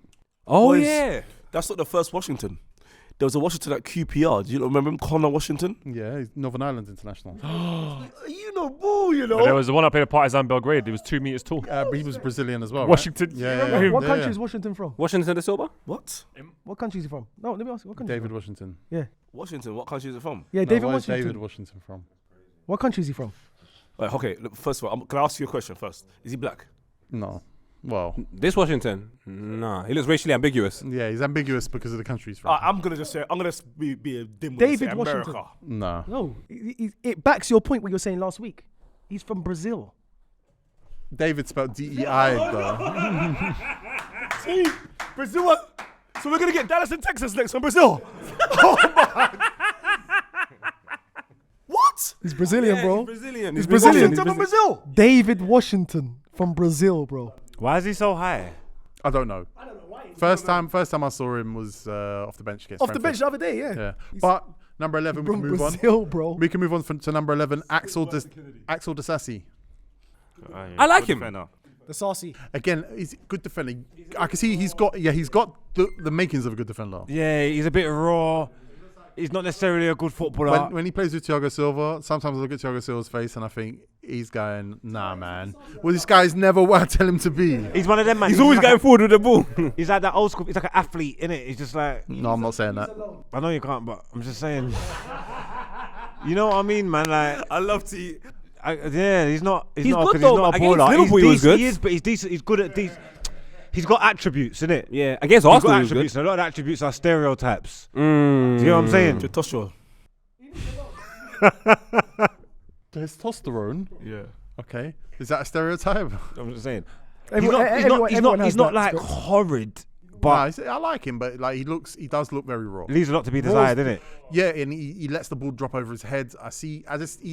Oh, Boys, yeah. That's not the first Washington. There was a Washington at QPR. Do you remember him? Connor Washington? Yeah, he's Northern Ireland international. You know, boo, you know. But there was the one I played at Partizan Belgrade. He was 2 meters tall. But he was Brazilian as well. right? Washington. Yeah. what country is Washington from? Washington de Silva? What? What country is he from? No, let me ask you. What country? David Washington. Yeah, Washington, what country is it from? yeah, No, David where's Washington. David Washington from? What country is he from? Right, okay, look, first of all, can I ask you a question first? Is he black? No. Well, This Washington? Nah. He looks racially ambiguous. yeah, he's ambiguous because of the country he's from. I'm going to just say, I'm going to be a dim David say Washington. America. No. No, it backs your point what you were saying last week. He's from Brazil. David spelled D-E-I though. See, Brazil. So we're going to get Dallas and Texas next from Brazil. Oh, my. What? He's Brazilian, bro. Brazilian. He's Brazilian. Washington from Brazil. David Washington from Brazil, bro. Why is he so high? I don't know. First time I saw him was off the bench against Off the bench Brentford. the other day, yeah. Yeah. But number 11, we can move Brazil, on. bro. We can move on to number 11, Axel Disasi. I like him. The saucy. Again, he's a good defender. I can see he's got the makings of a good defender. Yeah, he's a bit raw. He's not necessarily a good footballer. When he plays with Thiago Silva, sometimes I look at Thiago Silva's face and I think he's going, nah, man. Well, this guy's never what I tell him to be. He's one of them, man. He's always going forward with the ball. He's like that old school. He's like an athlete, innit? He's just like. No, I'm not saying that. I know you can't, but I'm just saying. You know what I mean, man? Like, I love to. he's not. He's not, good 'cause though, he's not a against baller. Liverpool he was good. He is, but he's decent. He's good at these. He's got attributes, innit? Yeah, against He's Arsenal got he was good. attributes. And a lot of attributes are stereotypes. Do you know what I'm saying? Testosterone. Testosterone? Yeah. Okay. Is that a stereotype? I'm just saying. Everyone He's has not that like horrid, but I like him, but like he does look very raw. leaves a lot to be desired, innit? Yeah, and he lets the ball drop over his head. He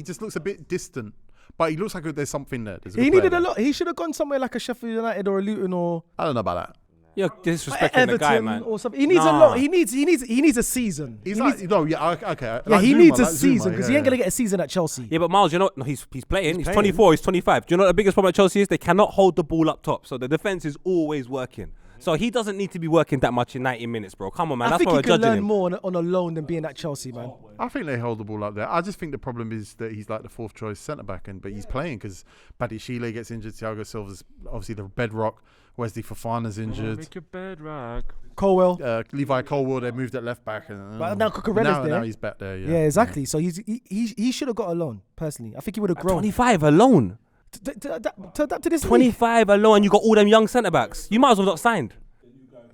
just looks a bit distant, but he looks like there's something there. There's He good needed player a there. lot. He should have gone somewhere like a Sheffield United or a Luton or I don't know about that. You're disrespecting Everton the guy, man. or something. He needs a lot. He needs a season. He's He like, needs- no, yeah, okay. yeah, like he Zuma, needs a like Zuma, season because yeah, he ain't gonna yeah. get a season at Chelsea. Yeah, but Miles, you know, no, he's playing. He's playing. 24. He's 25. Do you know what the biggest problem at Chelsea is? They cannot hold the ball up top, so the defense is always working. So he doesn't need to be working that much in 90 minutes, bro. Come on, man. I That's think why he we're can judging learn him. more on a loan than being at Chelsea, man. I think they hold the ball up there. I just think the problem is that he's like the fourth choice centre back, but he's playing because Paddy Shile gets injured. Thiago Silva's obviously the bedrock. Wesley Fofana's injured. Make your bed rock. Colwell. Levi Colwell, they moved at left back, and But now Cucurella's there. Now he's back there. Yeah, exactly. So he should have got a loan. Personally, I think he would have grown 25 alone. to adapt to this league. 25 alone, and you got all them young centre backs. You might as well not signed.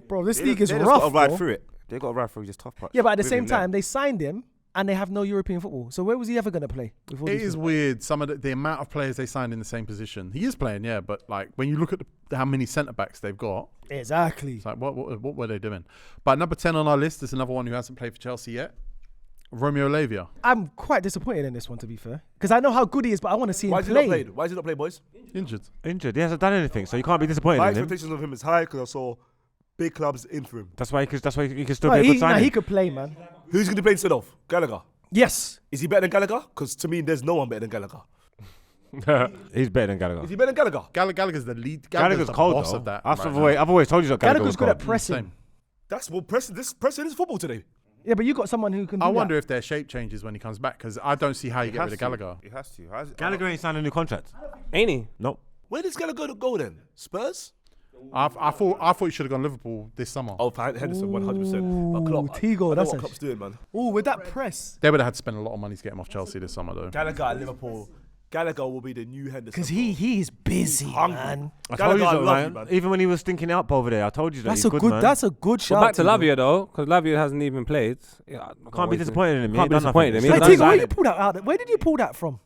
Bro, this league is They rough. got to ride bro. through it. They got to ride through just tough parts. Yeah, but at the with same him there. time, they signed him and they have no European football. So where was he ever going to play? With all It these is people? weird. Some of the amount of players they signed in the same position. He is playing, yeah, but like when you look at how many centre backs they've got, Exactly. it's like what were they doing? But number 10 on our list is another one who hasn't played for Chelsea yet. Romeo Lavia. I'm quite disappointed in this one, to be fair, because I know how good he is, but I want to see him Why is he play. not played? Why is he not played, boys? Injured. Injured. He hasn't done anything, so you can't be disappointed My in him. expectations of him is high because I saw big clubs in for him. That's why he can still Right, be a good signing. he could play, man. Who's going to play instead of Gallagher? Yes. Is he better than Gallagher? Because to me, there's no one better than Gallagher. He's better than Gallagher. Is he better than Gallagher? Gallagher's the lead. Gallagher's the cold boss though. of that. I've right now. always told you that Gallagher's Gallagher's good at cold. pressing. Same. That's what pressing is football today. Yeah, but you got someone who can do I wonder that. if their shape changes when he comes back because I don't see how you get rid of Gallagher. He has to. How's it- Gallagher ain't signed a new contract. Ain't he? Nope. Where does Gallagher go then? Spurs? I thought he should have gone Liverpool this summer. Oh, for Henderson, 100%. But Klopp, Tego, I know that's what a Klopp's doing, man. Oh, with that press. They would have had to spend a lot of money to get him off Chelsea this summer though. Gallagher at Liverpool. Gallagher will be the new Henderson. Because he is busy, hungry. man. I told you Gallagher, so, I love man. you, man. Even when he was stinking up over there, I told you that That's he's a good, good. man. That's a good shout. But back to Tego. Lavia though, because Lavia hasn't even played. Yeah, I Can't be disappointed in him. He Can't ain't be done disappointed nothing. in him. Hey, He hasn't Tego, where done you pulled that out? Where did you pull that from?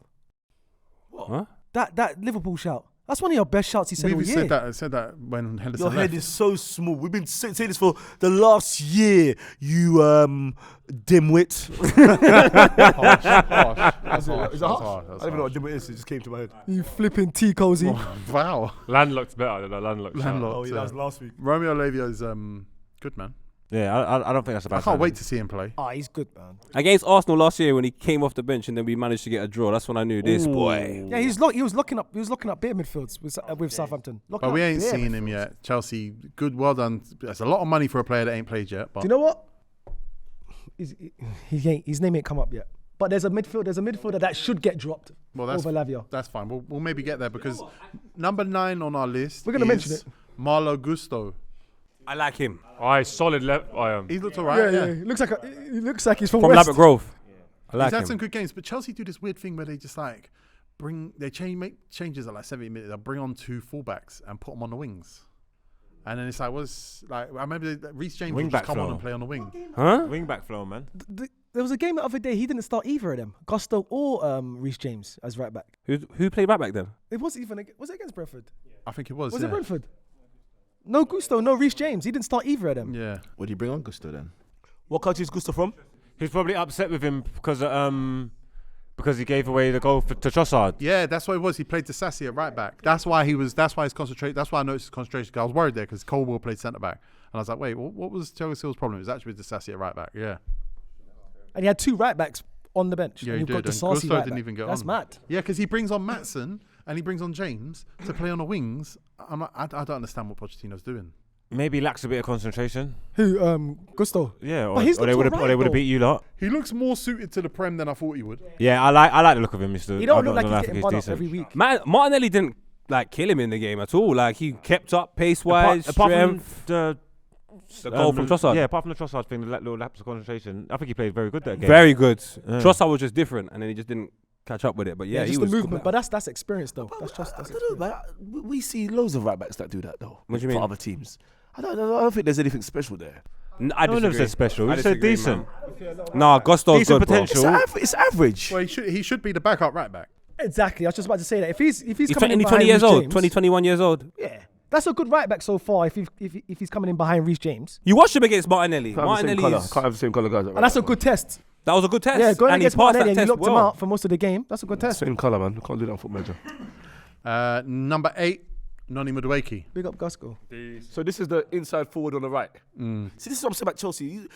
Huh? That Liverpool shout. That's one of your best shouts he said all We year. said that when Henderson Your left. head is so small. We've been saying this for the last year, you dimwit. Harsh. That's harsh. Is it That's harsh? harsh. I That's don't even know harsh. what dimwit is. It just came to my head. You flipping tea cozy. Wow. Landlock's better than a landlocked. Landlocked. Oh, yeah, that was last week. Romeo Lavia is good, man. Yeah, I don't think that's a bad I can't wait to see him play. Ah, he's good, man. Against Arsenal last year when he came off the bench and then we managed to get a draw. That's when I knew this boy. Yeah, he was locking up bare midfields with Southampton. Locking But we up ain't bare seen him midfields. yet. Chelsea, good, well done. That's a lot of money for a player that ain't played yet. But Do you know what? His name ain't come up yet. But there's a midfielder that should get dropped well, that's over Lavia. That's fine. We'll maybe get there because number 9 on our list. We're gonna mention it. Marlo Gusto. I like him. Solid left. He looked alright. Yeah. He looks like he's from From West. Labatt Grove. I like He's had him. some good games, but Chelsea do this weird thing where they just like make changes at like 70 minutes. They'll bring on 2 fullbacks and put them on the wings. And then it's like, I remember that Reece James would Wing just back come on flow. and play on the wing. Huh? Wing back flow, man. There was a game the other day. He didn't start either of them, Gusto or Reece James as right back. Who played back then? It wasn't even. Was it against Brentford? I think it was. Was yeah. it Brentford? No Gusto, no Reece James. He didn't start either of them. Yeah. Would you bring on Gusto then? What country is Gusto from? He's probably upset with him because Because he gave away the goal to Trossard. Yeah, that's what it was. He played Dazza at right back. That's why his concentration. That's why I noticed his concentration. 'Cause I was worried there because Colwell played centre back, and I was like, wait, what was Thiago Silva's problem? It was actually with Dazza at right back. Yeah. And he had 2 right backs on the bench. Yeah, and he you've got did. And Disasi Gusto right didn't back. even get That's on. mad. Yeah, because he brings on Maatsen and he brings on James to play on the wings. I don't understand what Pochettino's doing. Maybe lacks a bit of concentration. Who? Gusto. Yeah, But he's or they not would have right, or they would have though. beat you lot. He looks more suited to the Prem than I thought he would. Yeah, I like the look of him. Mr. He don't I look like know, I he's think getting bun up decent. every week. Martinelli didn't like kill him in the game at all. Like he kept up pace-wise, Apart from strength. the goal from Trossard. Yeah, apart from the Trossard thing, the little lapse of concentration, I think he played very good that game. Very good. Yeah. Trossard was just different, and then he just didn't catch up with it. But yeah, he just was the movement. But that's experience though. But That's just I that's don't know, man. We see loads of right backs that do that though. What do you for mean? other teams? I don't think there's anything special there. I No one ever disagree. said special. I He said disagree, decent. man. Nah, Gusto's Decent good, potential. bro. It's average. Well, he should be the backup right back. Exactly. I was just about to say that. If he's He's coming in 20 behind years Reece old, James, 21 years old. Yeah, that's a good right back so far. If he's coming in behind Reece James, You watched him against Martinelli. Can't have the same colour guys. and that's a good test. That was a good test. Yeah, going and he against passed Martinelli that and you test locked him well. out for most of the game. That's a good test. Same colour, man. Can't do that on Foot Manager. Number 8, Noni Madueke. Big up Gusto. So this is the inside forward on the right. See, this is what I'm saying about Chelsea.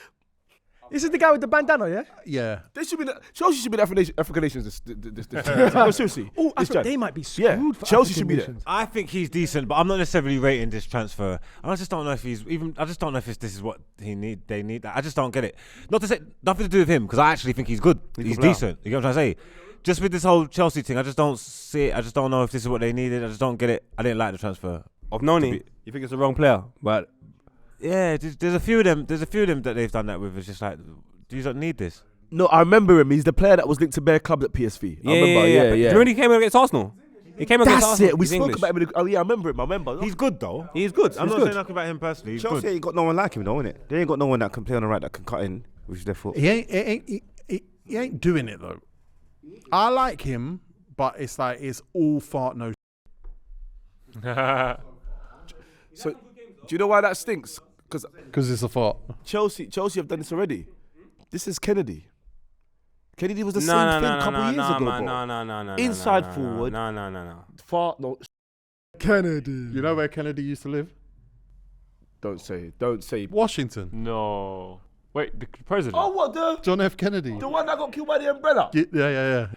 This is the guy with the bandana, yeah? Yeah. They should be. Chelsea should be the African nations. This no, seriously. Oh, This Jan. they might be screwed. Yeah, for Chelsea African should be there. nations. I think he's decent, but I'm not necessarily rating this transfer. And I just don't know if he's even. I just don't know if this is what they need. I just don't get it. Not to say nothing to do with him, because I actually think he's good. He's good player. decent. You get what I'm trying to say? Just with this whole Chelsea thing, I just don't see it. I just don't know if this is what they needed. I just don't get it. I didn't like the transfer. Of Noni, you think it's the wrong player, but Yeah, there's a few of them. There's a few of them that they've done that with. It's just like, do you not need this? No, I remember him. He's the player that was linked to bare clubs at PSV. I remember. But do you remember when he came against Arsenal? He came against That's Arsenal. it. We He's spoke English. about him. Oh yeah, I remember him. I remember. He's good though. He's good. I'm He's not good. saying nothing about him personally. He's Chelsea good. ain't got no one like him, though, innit? They ain't got no one that can play on the right that can cut in with their foot. He ain't doing it though. I like him, but it's like it's all fart no. So, do you know why that stinks? Because it's a fart. Chelsea have done this already. This is Kennedy. Kennedy was the same No, thing a couple years ago, bro. No. Inside forward. No. Fart, no. Kennedy. You know where Kennedy used to live? Don't say it. Washington. No. Wait, the president? Oh, what the John F. Kennedy. one that got killed by the umbrella? Yeah.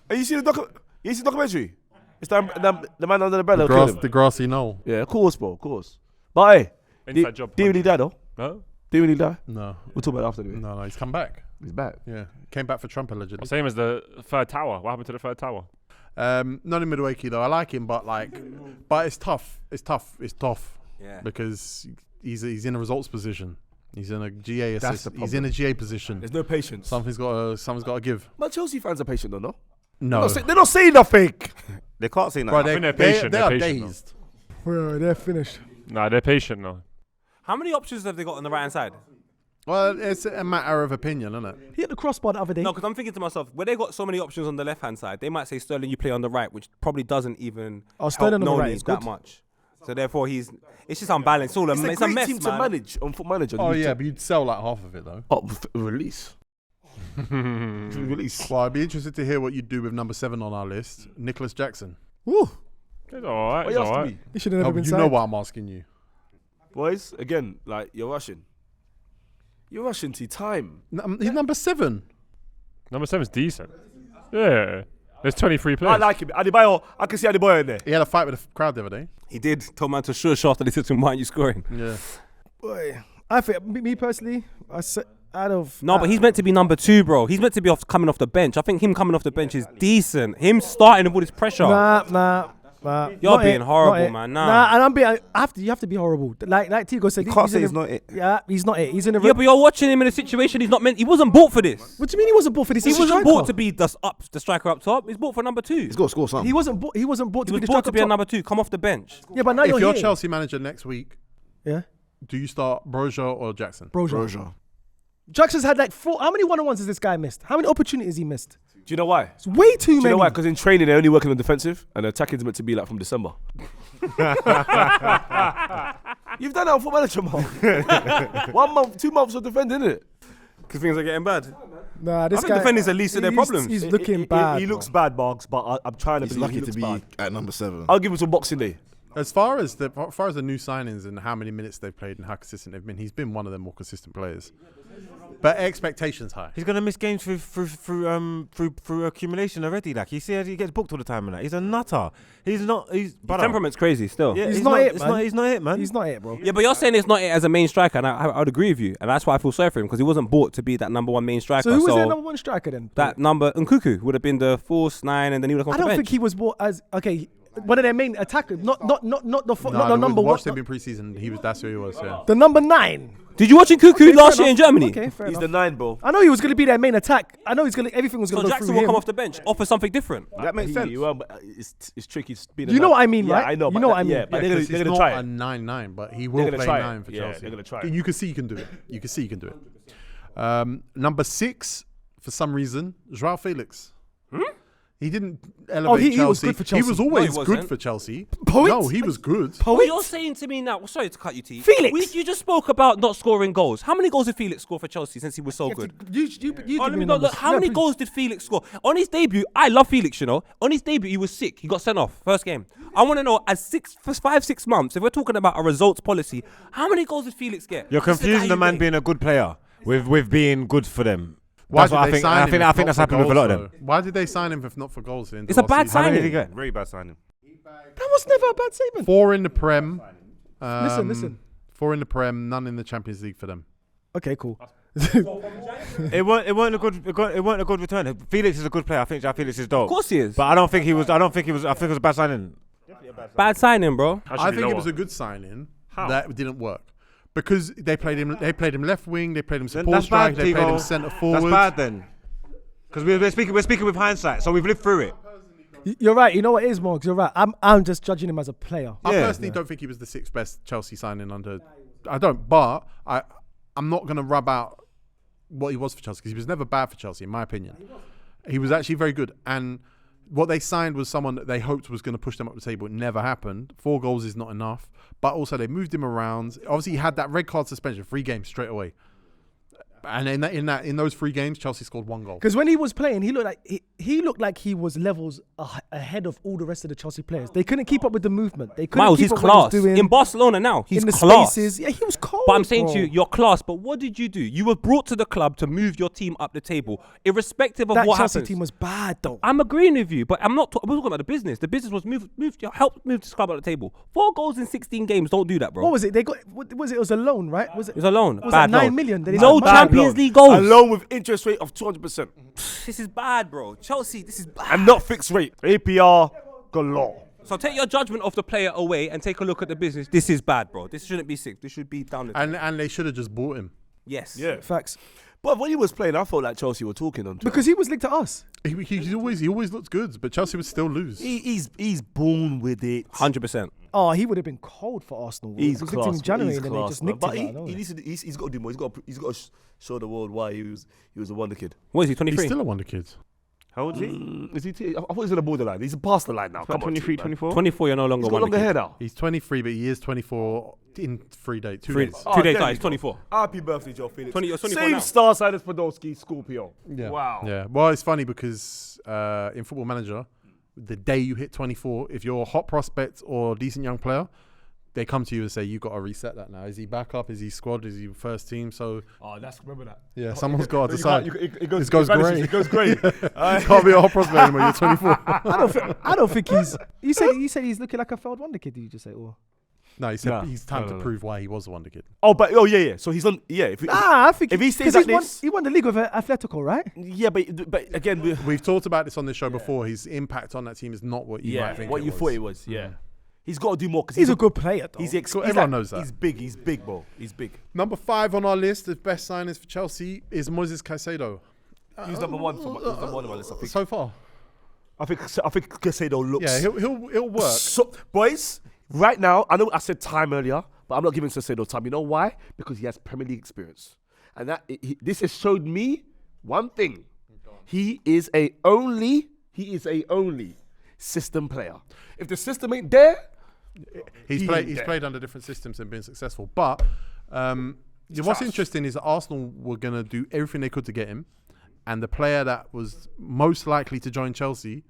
And you see the documentary? It's the man under the umbrella. who killed him. The grassy knoll. Yeah, of course, bro, of course. But hey, Inside job. didn't really die though. No? Didn't really die. No. We'll talk about it after anyway. No, he's come back. He's back. Yeah. Came back for Trump allegedly. Same as the third tower. What happened to the third tower? Noni Madueke though, I like him, but it's tough. It's tough. Yeah. Because he's in a results position. He's in a GA That's assist. the He's in a GA position. There's no patience. Something's got to give. But Chelsea fans are patient though, no? No, They're not saying nothing. They can't say Bro, nothing. think they're patient, They they're are patient, though. dazed. Well, they're finished. Nah, they're patient now. How many options have they got on the right hand side? Well, it's a matter of opinion, isn't it? He hit the crossbar the other day. No, because I'm thinking to myself, where they got so many options on the left hand side, they might say Sterling, you play on the right, which probably doesn't even Sterling on help the right Noni is that good. much. So therefore, it's just unbalanced. It's It's a a great mess, team man. to manage on Foot Manager. Oh yeah, but you'd sell like half of it though. Release. Release. Well, I'd be interested to hear what you'd do with number 7 on our list, Nicholas Jackson. Woo. It's alright. What It's you asking alright. me? He should have Oh, never been you signed. know what I'm asking you. Boys, again, like, you're rushing. You're rushing to time. He's number 7. Number 7's decent. Yeah. There's 23 players. I like him. Adebayo, I can see Adebayo in there. He had a fight with the crowd the other day. He did. Told man to shush after they said to him, why aren't you scoring? Yeah. Boy, I think me personally, I said out of No, but he's meant to be number 2, bro. He's meant to be coming off the bench. I think him coming off the bench is decent. Him starting with all this pressure. Nah. You're Not being it, horrible, not it. man. Nah. and I'm being. You have to be horrible. Like Tigo said, You can't say in he's a- not it. Yeah, he's not it. He's in a. Yeah, but you're watching him in a situation he's not meant. He wasn't bought for this. What do you mean he wasn't bought for this? He He's a wasn't striker. bought to be the striker up top. He's bought for number 2. He's got to score something. He wasn't bought. He wasn't bought He to was be the bought striker to be a top. number 2. Come off the bench. Yeah, but now If you're you're here. Chelsea manager next week, Yeah, do you start Broja or Jackson? Broja. Jackson's had like 4. How many 1-on-1s has this guy missed? How many opportunities he missed? Do you know why? It's way too Do you many. know why? Because in training they're only working on defensive and attacking is meant to be like from December. You've done that on Foot Manager, man. 1 month, 2 months of defending, innit? Because things are getting bad. Nah, this I think guy. defending's the least of their problems. He's looking bad. He looks bad, Margs, but I'm trying to He's believe lucky he to looks be bad. at number 7. I'll give him some Boxing Day. As far as the new signings and how many minutes they've played and how consistent they've been, he's been one of the more consistent players. But expectations high. He's gonna miss games through accumulation already. Like he gets booked all the time and that. He's a nutter. He's not. His temperament's crazy still. Yeah, He's not it, man. He's not it, man. He's not it, bro. Yeah, but you're saying it's not it as a main striker, and I would agree with you, and that's why I feel sorry for him because he wasn't bought to be that number 1 main striker. So who was their number 1 striker then? That number Nkunku would have been the false 9, and then he would have come I off the don't bench. think he was bought as one of their main attackers. Not the number 1. Watched him in preseason. That's who he was. Yeah. The number 9. Did you watch Nkunku last year in Germany? Okay, fair He's enough. the 9, bro. I know he was going to be their main attack. I know everything was So going to go Jackson through will him. come off the bench, offer something different. That makes sense. Well, but it's tricky. You know what I mean, yeah, right? I know. You know what I mean. Yeah, but Yeah, they're 'cause gonna he's try not it. a 9-9, but he will gonna play try 9 it. for Yeah, Chelsea. they're gonna try it. You can see he can do it. You can see he can do it. Number 6, for some reason, Joao Felix. He didn't elevate he was Chelsea. good for Chelsea. He was always No, he good wasn't. for Chelsea. Poet? No, he was good. What you're saying to me now, sorry to cut you, T. Felix. You just spoke about not scoring goals. How many goals did Felix score for Chelsea since he was so good? You Oh, give let me me the go, numbers. look, how Yeah, many please. goals did Felix score? On his debut, I love Felix, you know. On his debut, he was sick. He got sent off first game. I want to know, for 5-6 months, if we're talking about a results policy, how many goals did Felix get? You're This is confusing guy the you man rate. being a good player with being good for them. Why That's did what I they think. sign I him think if not that's for happened with a goals, lot of them. though? Why did they sign him if not for goals? It's a bad How many did he signing. get? Very bad signing. That was never a bad statement. 4 in the Prem. Listen. 4 in the Prem, none in the Champions League for them. Okay, cool. It weren't a good return. Felix is a good player. I think Joao Felix is dope. Of course he is. But I don't think he was. I think it was a bad signing. Bad signing, bro. I think it was a good signing that didn't work because they played him left wing, they played him support That's strike, bad, they played him Tigo. centre forward. That's bad then. Because we're speaking with hindsight, so we've lived through it. You're right. You know what it is, Marks? You're right. I'm just judging him as a player. I personally don't think he was the 6th best Chelsea signing under. I don't, but I'm not going to rub out what he was for Chelsea because he was never bad for Chelsea, in my opinion. He was actually very good, and what they signed was someone that they hoped was going to push them up the table. It never happened. 4 goals is not enough, but also they moved him around. Obviously, he had that red card suspension, 3 games straight away. And in those 3 games, Chelsea scored 1 goal. Because when he was playing, he looked like he was levels ahead of all the rest of the Chelsea players. They couldn't keep up with the movement. They couldn't Miles, keep he's up what he was class. doing In Barcelona now, he's in the class. spaces. Yeah, he was cold. But I'm saying bro. to you, you're class. But what did you do? You were brought to the club to move your team up the table, irrespective of that what Chelsea happens. team was bad though. I'm agreeing with you, but I'm not talking about the business. The business was help move this club up the table. 4 goals in 16 games. Don't do that, bro. What was it? They got. What was it? It was a loan, right? Was it? It was a loan. Was Bad that 9 loan. million? That is No a bad Champions loan. League goals. A loan with interest rate of 200% This is bad, bro. Chelsea, this is bad. and not fixed rate. APR galore. So take your judgment of the player away and take a look at the business. This is bad, bro. This shouldn't be 6. This should be down the And they should have just bought him. Yes. Yeah. Facts. But when he was playing, I felt like Chelsea were talking on. Because he was linked to us. He always looks good, but Chelsea would still lose. He's born with it. 100%. Oh, he would have been cold for Arsenal. He's He was linked to him class. in January, He's and then they class, just man. nicked But him. he's got to do more. He's got to show the world why he was a wonder kid. What is he, He's 23? still a wonder kid. How old is he? Is he? I thought he was on the borderline. He's past the line now. Come on, 23, man. 24? 24, you're no longer He's got one. longer hair now. He's 23, but he is 24 in 3 days. 2 Three days. days. 2 days. there No, you he's go. 24. Happy birthday, Joao Felix. 20 you're 24 Same now. star sign as Podolski, Scorpio. Yeah. Wow. Yeah. Well, it's funny because in Football Manager, the day you hit 24, if you're a hot prospect or decent young player, they come to you and say, you've got to reset that now. Is he backup? Is he squad? Is he first team? So, Remember that. yeah, someone's got to You decide. can't- It goes grey. It goes grey. You can't be a hot prospect anymore. You're 24. I don't think he's. You said he's looking like a failed wonder kid. Did you just say? Or No, he said Nah. he's time No, to no. prove why he was a wonder kid. Yeah. So he's on. Yeah. I think if he stays 'cause like he won the league with Atletico, right? Yeah, but again, We've talked about this on this show before. His impact on that team is not what you might think what it you was. thought it was. Yeah. He's got to do more because He's a good player, though. Everyone knows that. He's big. He's big, bro. He's big. Number 5 on our list of best signings for Chelsea is Moises Caicedo. He's number one for he's number one on my list. I think. So far. I think Caicedo looks. Yeah, he'll work. So, boys, right now, I know I said time earlier, but I'm not giving Caicedo time. You know why? Because he has Premier League experience, and this has showed me one thing: he is a only system player. If the system ain't there, He's played under different systems and been successful. But what's interesting is that Arsenal were going to do everything they could to get him. and the player that was most likely to join Chelsea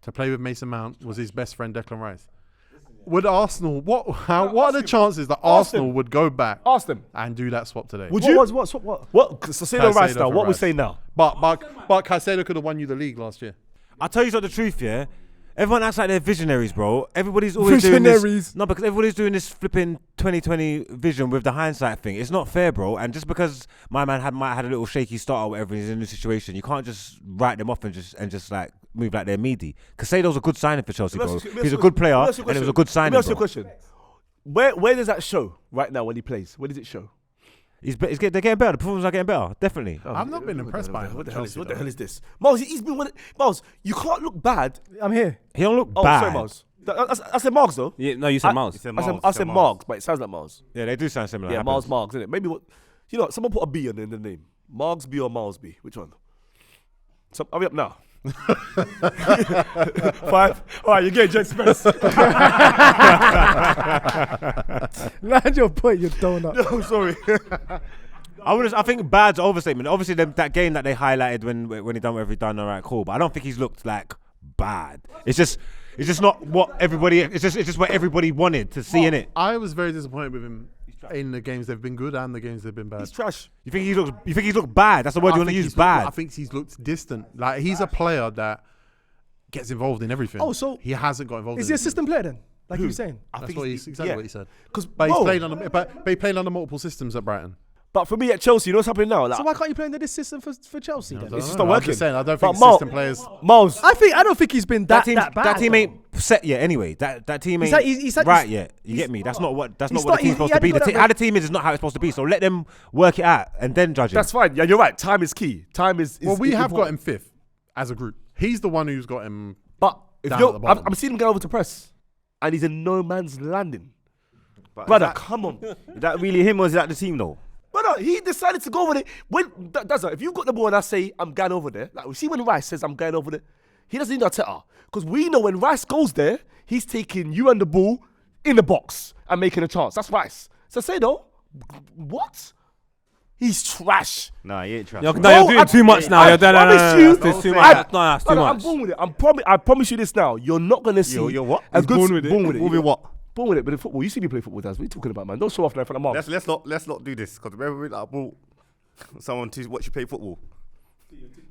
to play with Mason Mount was his best friend Declan Rice. Would Arsenal? What are the chances that Arsenal would go back and do that swap today? Would you? What? Caicedo Rice now. What we say now? But Caicedo could have won you the league last year. I'll tell you the truth, yeah. Everyone acts like they're visionaries, bro. Everybody's always doing this. No, because everybody's doing this flipping 2020 vision with the hindsight thing. It's not fair, bro. And just because my man might had a little shaky start or whatever, he's in a new situation, you can't just write them off and just like move like they're meaty. Casado's a good signing for Chelsea, bro. He's a good player, and it was a good signing. Let me ask you a question. Where does that show right now when he plays? Where does it show? They're getting better. The performances are getting better, definitely. I've not been impressed by him. What the hell is this? Miles, he's been one. Miles, you can't look bad. I'm here. He don't look Oh, bad. sorry, Miles. I said Margs though. Yeah, no, you said Miles. I said Margs, but it sounds like Miles. Yeah, they do sound similar. Yeah, Margs, isn't it? Maybe someone put a B in the name. Margs B or Miles B? Which one? So hurry up now. 5. All right, you're getting Jet Express. Land your point, you donut. No, sorry. I think bad's overstatement. Obviously, that game that they highlighted when he done whatever he done, all right, cool. But I don't think he's looked like bad. It's just not what everybody. It's just what everybody wanted to see in it. I was very disappointed with him in the games they've been good and the games they've been bad. He's trash. You think he's looked bad? That's the word you want to use. Bad. I think he's looked distant. Like he's a player that gets involved in everything. Oh, so he hasn't got involved. Is he a system player then? Like you were saying? That's what exactly what he said. But he played under multiple systems at Brighton. But for me at Chelsea, you know what's happening now? Like, So why can't you play under this system for Chelsea then? it's just not working. I'm just saying, I don't think But system players. Miles, I don't think he's been that bad. That team ain't set yet. Anyway, that team ain't right yet. You get me? That's not what the team's supposed to be. How the team is not how it's supposed to be. So let them work it out and then judge it. that's fine. Yeah, you're right. Time is key. Time is Well, we have got important. him 5th as a group. He's the one who's got him. But if down at the bottom. I'm seeing him go over to press, and he's in no man's landing. Brother, come on. Is that really him or is that the team though? Brother, he decided to go over there. When Dazza, if you've got the ball and I say I'm going over there, like we see when Rice says I'm going over there, he doesn't need Arteta. Because we know when Rice goes there, he's taking you and the ball in the box and making a chance. That's Rice. So say though, what? He's trash. Nah, he ain't trash. You're doing too much now. I promise you. There's too much. No, that's too I'm much. born with it. I promise you this now. You're not gonna see. You're what? A He's good born with it. Born with it. Born with what? Born with it. But in football, you see me play football, Daz. What are you talking about, man? Don't show off now in front of Mark. Let's not do this because remember we brought someone to watch you play football.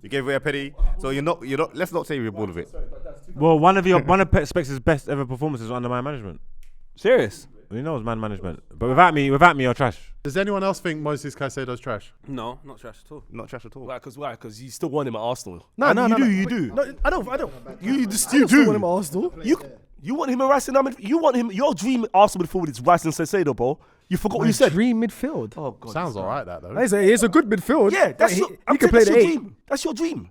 You gave away a penny, so you're not. Let's not say you're bored of it. Well, one of Spex's best ever performances was under man management. Serious? You know, it was man management. But without me, you're trash. Does anyone else think Moses Caicedo's trash? No, not trash at all. Not trash at all. Why? Because you still want him at Arsenal. No, You do. No, I don't. You I still do. want him at Arsenal. You want him at Rice and you want him. Your dream Arsenal midfield is Rice and Caicedo, bro. You forgot what you said. Dream midfield. Oh God. Sounds alright that though. It's a good midfield. Yeah, that's he I'm can saying play that's the your 8. dream. That's your dream.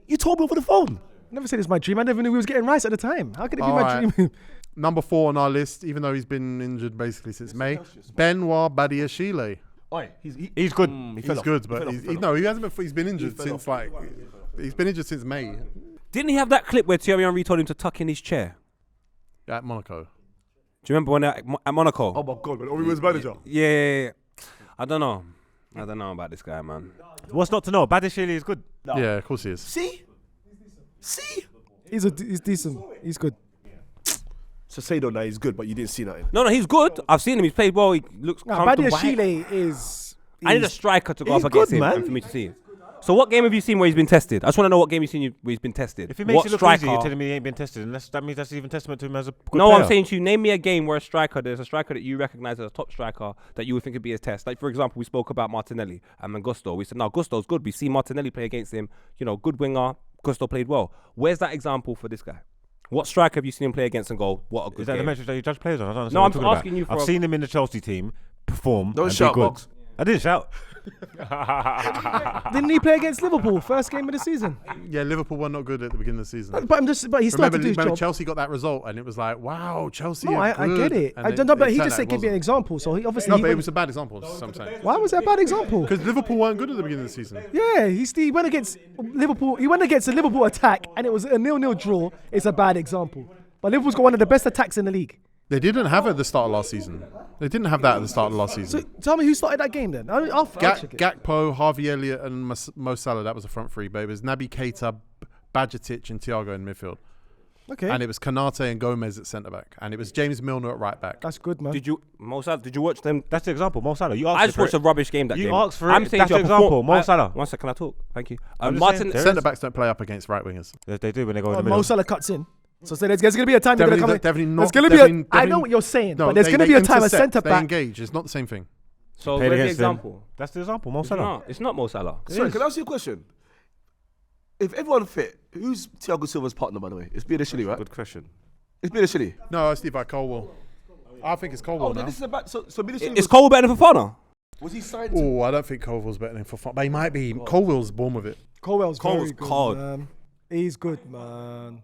You told me over the phone. I never said it's my dream. I never knew we was getting Rice at the time. How could it be my Alright. dream? Number 4 on our list, even though he's been injured basically since May, Benoit Badiashile. He's good. He's good, but he hasn't been. He's been injured since he's been injured since May Didn't he have that clip where Thierry Henry told him to tuck in his chair? at Monaco. Do you remember when at Monaco? Oh my God, when Ori was manager. Yeah. I don't know about this guy, man. What's not to know? Badiashile is good. No. Yeah, of course he is. See. He's decent. He's good. Caicedo now he's good, but you didn't see nothing. No, he's good. I've seen him. He's played well. He looks comfortable. Badiashile is. I need a striker to go he's up against good, him man. and for me to see. So what game have you seen where he's been tested? I just want to know what game you've seen where he's been tested. If he makes what it look striker? easy, you're telling me he ain't been tested, and that means that's even testament to him as a good No, player. I'm saying to you, name me a game where there's a striker that you recognise as a top striker that you would think would be a test. Like, for example, we spoke about Martinelli and Gusto. We said, no, Gusto's good. We see Martinelli play against him. Good winger. Gusto played well. Where's that example for this guy? What striker have you seen him play against and go, what a good Is that game? the metric that you judge players on? I don't understand No, what I'm you're talking asking about. you for I've seen him in the Chelsea team perform Don't and shout, be good. Margs. I didn't shout. Didn't he play against Liverpool first game of the season? Yeah, Liverpool were not good at the beginning of the season. But he still had to do his Remember job. Chelsea got that result, and it was like, wow, Chelsea. No, are I good. get it. And I don't know, but he just said give me an wasn't. example. So he obviously. No, he but it went- was a bad example. So I'm saying Why was that a bad example? because Liverpool weren't good at the beginning of the season. Yeah, he went against Liverpool. He went against a Liverpool attack, and it was a 0-0 draw. It's a bad example. But Liverpool's got one of the best attacks in the league. They didn't have it at the start of last season. They didn't have that at the start of last So season. tell me who started that game then. I'll check it. Gakpo, Harvey Elliott, and Mo Salah. That was the front three. But it was Naby Keita, Bajcetic, and Thiago in midfield. Okay. And it was Kanate and Gomez at centre back, and it was James Milner at right back. That's good, man. Did you watch them? That's the example. Mo Salah. You asked I just watched a rubbish game that You game. asked for I'm it. saying That's to the you, example. Mo Salah. One second, can I talk? Thank you. I'm just Martin. saying, Centre backs don't play up against right wingers. They do when they go in the middle. Mo Salah cuts in. So there's going to be a time you're going to come in. Definitely not. There's going to be I know what you're saying, but there's going to be a time a centre They back. engage. It's not the same thing. So Played where's the against them. example? That's the example. Mo It's Salah. not. It's not Mo Salah. Sorry, can I ask you a question? If everyone fit, who's Thiago Silva's partner, by the way? It's Bielishvili, right? Good question. It's Bielishvili. No, it's Levi Colwell. I think it's Colwell Oh, now. this is about so Bielishvili. Is Cole better than Fofana? Was he signed? To, Oh, I don't think Colwell's better than Fofana, but he might be. Colwell's born with it. Colwell's very good, cold. man. He's good, man.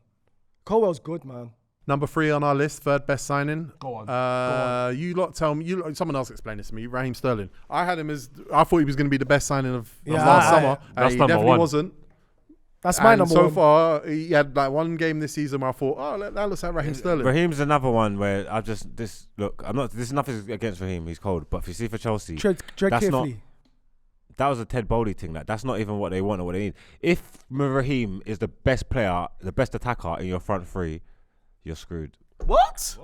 Colwell's good, man. Number 3 on our list, third best signing. Go on. You lot tell me. Someone else explain this to me. Raheem Sterling. I had him as. I thought he was going to be the best signing of last summer. That's He number definitely one. wasn't. That's my number so one. far, he had like one game this season where I thought, oh, that looks like Raheem Sterling. Raheem's another one where I just this is nothing against Raheem. He's cold, but if you see for Chelsea, Tread that's carefully. that was a Ted Boehly thing. That's not even what they want or what they need. If Raheem is the best player, the best attacker in your front three, you're screwed. What?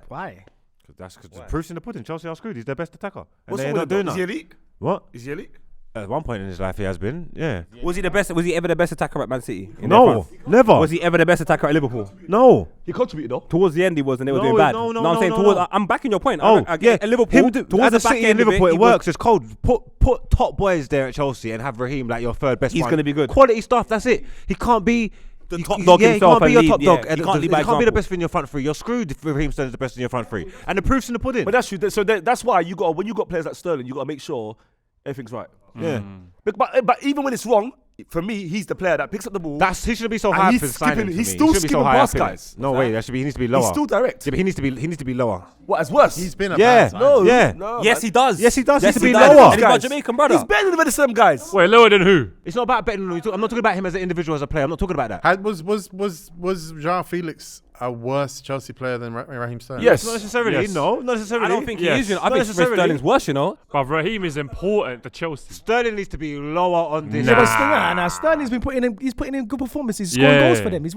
Why? Because the proof's in the pudding. Chelsea are screwed. He's their best attacker, and What's they're wrong not with him? doing Is he that. elite? What? Is he elite? At one point in his life, he has been. Yeah. Was he the best? Was he ever the best attacker at Man City? in their No, front? never. Was he ever the best attacker at Liverpool? No. He contributed though. Towards the end, he was, and they were No, doing bad. no, I'm saying towards. no. I'm backing your point. Oh, I yeah. get at Liverpool. Towards at the the back City end and of Liverpool, he it was- works. It's cold. Put top boys there at Chelsea and have Raheem like your third best. He's one. gonna be good. Quality stuff. That's it. He can't be The he- top he- dog yeah, himself He can't be and your top lead, dog. yeah. And He can't lead by be the example. best in your front three. You're screwed if Raheem Sterling's the best in your front three. And the proof's in the pudding. But that's true. So that's why you got when you got players like Sterling, you got to make sure everything's right. Yeah. But even when it's wrong, for me, he's the player that picks up the ball. He shouldn't be so And high he's for signing. skipping- for he's me. still He shouldn't be skipping so high past up in it. guys. No way. He needs to be lower. He's still direct. Yeah, but he needs to be lower. What, as worse? He's been a Yeah. bad signing. no, Yeah. no. Yes, man. he does. Yes, he does. Yes, He should be does. lower. And he's my Jamaican brother. He's better than some guys. Wait, lower than who? It's not about betting. I'm not talking about him as an individual, as a player. I'm not talking about that. Was Joao Felix a worse Chelsea player than Raheem Sterling? Yes. Not necessarily. Yes. No, not necessarily. I don't think Yes. he is. You know, I Not think necessarily. Sterling's worse. You know. But Raheem is important to Chelsea. Sterling needs to be lower on this. Yeah, but Nah. Sterling's been putting in good performances. He's scoring goals for them. He's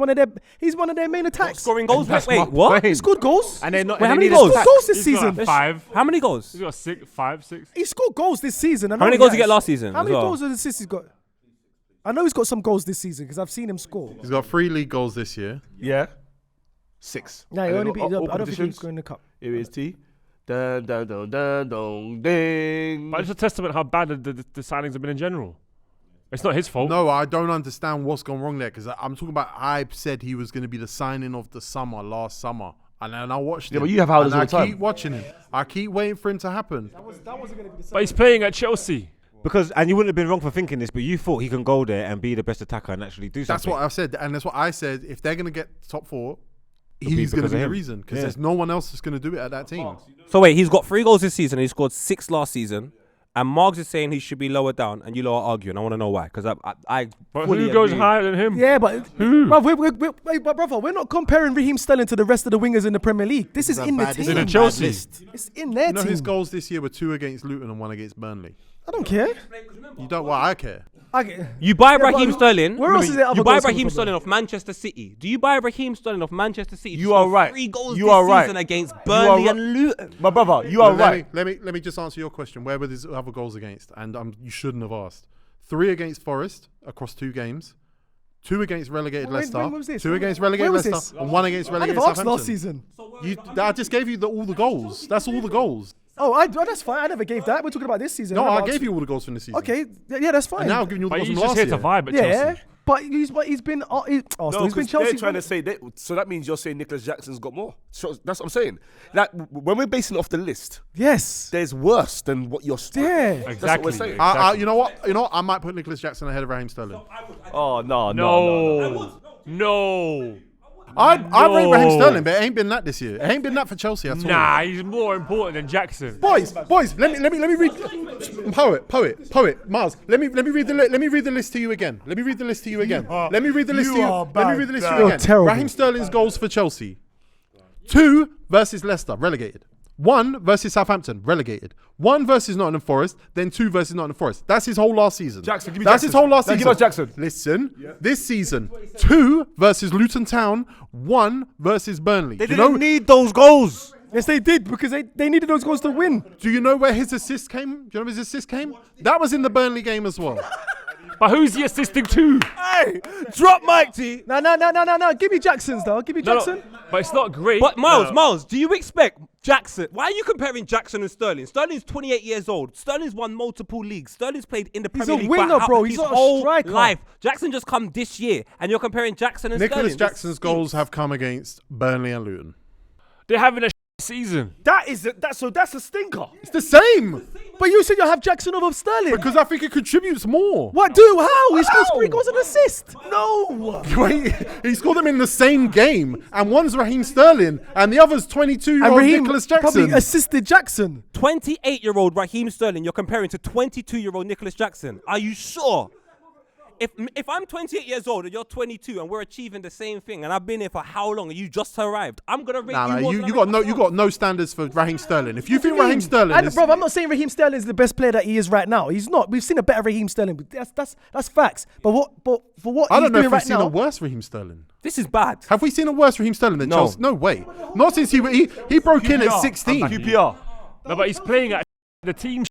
one of their main attacks. Scoring goals. That's Wait, my what? point. He scored goals. And they're not. Wait, how and they many need goals? a He stack. scored goals this He's got season. like 5. How many goals? He's got 6, 5, 6. He scored goals this season. How many goals did he get last season How as many well? goals and assists he's got? I know he's got some goals this season because I've seen him score. He's got 3 league goals this year. Yeah. 6. Yeah, he And only then beat. all I don't think he's competitions. going in the cup. Here is T. Dun, dun, dun, dun, dun, ding. But it's a testament how bad the signings have been in general. It's not his fault. No, I don't understand what's gone wrong there because I'm talking about. I said he was going to be the signing of the summer last summer, and then I watched him. Yeah, but you have howlers and all the I time. keep watching him. I keep waiting for him to happen. But he's playing at Chelsea. And you wouldn't have been wrong for thinking this, but you thought he can go there and be the best attacker and actually do That's something. what I said, and that's what I said. If they're going to get top 4, It'll be he's going to because be of the him. reason because Yeah. there's no one else that's going to do it at that team. So wait, he's got 3 goals this season. And he scored 6 last season. And Margs is saying he should be lower down, and you lot are arguing. I want to know why, because I But fully who goes agree. higher than him? Yeah, but brother, we're not comparing Raheem Sterling to the rest of the wingers in the Premier League. This is in the team. in the Chelsea. It's in their You know team. his goals this year were 2 against Luton and 1 against Burnley. I don't care. You don't? Well, I care. You buy but Raheem Sterling. where else is there other You buy goals coming Raheem from? Sterling off Manchester City. Do you buy Raheem Sterling off Manchester City? You are right. 3 goals You this are right. season against You are Burnley ri- and Luton. My brother, you are But right. Let me just answer your question. Where were these other goals against? And you shouldn't have asked. 3 against Forest across 2 games. 2 against relegated When Leicester. was this? 2 against Where relegated was Leicester. this? And 1 against I relegated never asked Southampton. last season. I just gave you all the goals. That's all the goals. Oh, that's fine. I never gave that. We're talking about this season. No, never I asked gave you all the goals from this season. Okay, yeah, that's fine. And now I'm giving you all the But goals he's from just last here to year. vibe at yeah, Chelsea. but he's been Arsenal. No, He's been because Chelsea. they're trying to say that, so that means you're saying Nicholas Jackson's got more. So that's what I'm saying. Like when we're basing it off the list, Yes. there's worse than what you're. Yeah. That's what Exactly. we're saying. You know what? I might put Nicholas Jackson ahead of Raheem Sterling. Oh no. No. I rate Raheem No. Sterling, but it ain't been that this year. It ain't been that for Chelsea at all. Nah, he's more important than Jackson. Boys, let me read. Poet, Mars. Let me read the list to you again. Let me read the list to you again. Let me read the list to you. Let me read the list to you You're again. terrible. Raheem Sterling's goals for Chelsea: 2 versus Leicester, relegated. 1 versus Southampton, relegated. 1 versus Nottingham Forest, then 2 versus Nottingham Forest. That's his whole last season. Jackson, give me That's Jackson. his whole last Now season. give us Jackson. Listen, this season, 2 versus Luton Town, 1 versus Burnley. They didn't need those goals. Yes, they did because they needed those goals to win. Do you know where his assist came? Do you know where his assist came? That was in the Burnley game as well. But who's he assisting to? Hey, drop Mike T. No. Give me Jackson's though. Give me Jackson. But it's not great. But Miles, do you expect Jackson? Why are you comparing Jackson and Sterling? Sterling's 28 years old. Sterling's won multiple leagues. Sterling's played in the Premier League. He's a winger, bro. He's his not a whole striker. life. Jackson just come this year, and you're comparing Jackson and Nicholas Sterling. Jackson's goals have come against Burnley and Luton. They're having a season. That's a stinker. It's the same. But you said you have Jackson over Sterling. Because I think it contributes more. What? Do how? He scores 3 goals and assist. No. Wait, he scored them in the same game, and one's Raheem Sterling, and the other's 22-year-old Raheem Nicholas probably Jackson. assisted Jackson. 28-year-old Raheem Sterling, you're comparing to 22-year-old Nicholas Jackson. Are you sure? If I'm 28 years old and you're 22 and we're achieving the same thing, and I've been here for how long and you just arrived, I'm gonna rate you more than I you rate got myself. no standards for Raheem Sterling. If you think Raheem Sterling is, Bro, I'm not saying Raheem Sterling is the best player that he is right now. He's not. We've seen a better Raheem Sterling. But that's facts. But for what I he's don't know doing if we've right seen now, a worse Raheem Sterling. This is bad. Have we seen a worse Raheem Sterling than No. Chelsea? No way. Not since he broke in at 16. QPR. No, but he's playing at the team.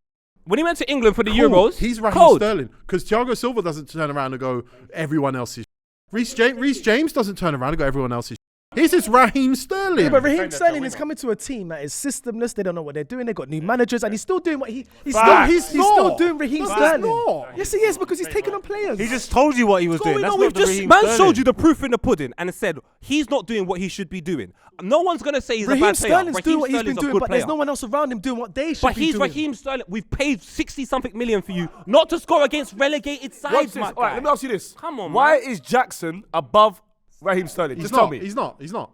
When he went to England for the Cool. Euros, He's Raheem cold. Sterling because Thiago Silva doesn't turn around and go everyone else is. Reece James doesn't turn around and go everyone else is. He's just Raheem Sterling. Yeah, but Raheem Sterling is coming to a team that is systemless. They don't know what they're doing. They got new managers, and he's still doing what he's still doing Raheem Sterling. not. Yes, he is because he's taking on players. He just told you what he was doing. Going That's on, not we've the just Raheem man Sterling. showed you the proof in the pudding and said he's not doing what he should be doing. No one's gonna say he's a Raheem bad player. Sterling's Raheem doing what he's Sterling's been a doing, good but player. there's no one else around him doing what they should But be he's doing. Raheem Sterling. We've paid 60-something million for you not to score against relegated What's sides, this? my All right, guy. let me ask you this. Come on, Why man. is Jackson above Raheem Sterling? He's Just not. tell me. He's not. He's not.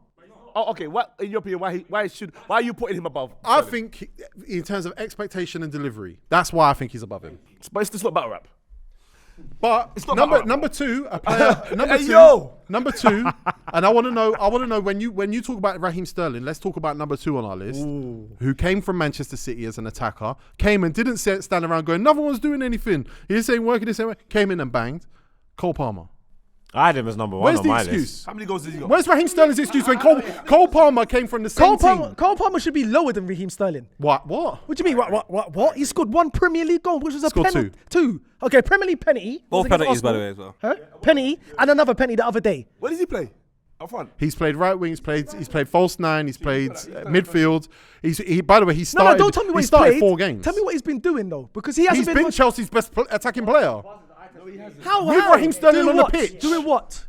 Oh, okay. What, in your opinion, why are you putting him above? I Sterling? think in terms of expectation and delivery, that's why I think he's above him. But it's just not battle rap. But It's not about- number two, a player, number two, and I want to know when you talk about Raheem Sterling, let's talk about number 2 on our list, who came from Manchester City as an attacker, came and didn't stand around going, no one's doing anything. He's saying working the same way. Came in and banged. Cole Palmer. I had him as number 1 Where's on the my excuse? list. How many goals did he got? Where's Raheem Sterling's excuse when Cole Palmer came from the same team? Cole Palmer should be lower than Raheem Sterling. What? What do you mean? What? He scored 1 Premier League goal, which was a Scored penalty. 2. Okay, Premier League penalty. Both was against penalties, by the Arsenal. way, as well. Huh? Penalty and another penalty the other day. Where does he play? Up front. He's played right wing. He's played false 9. He's played midfield. By the way, he No, started. don't tell me what he he's started played. 4 games. Tell me what he's been doing though, because he hasn't He's been much- Chelsea's best attacking player. How? with Raheem Sterling Doing on the what? pitch. Doing what?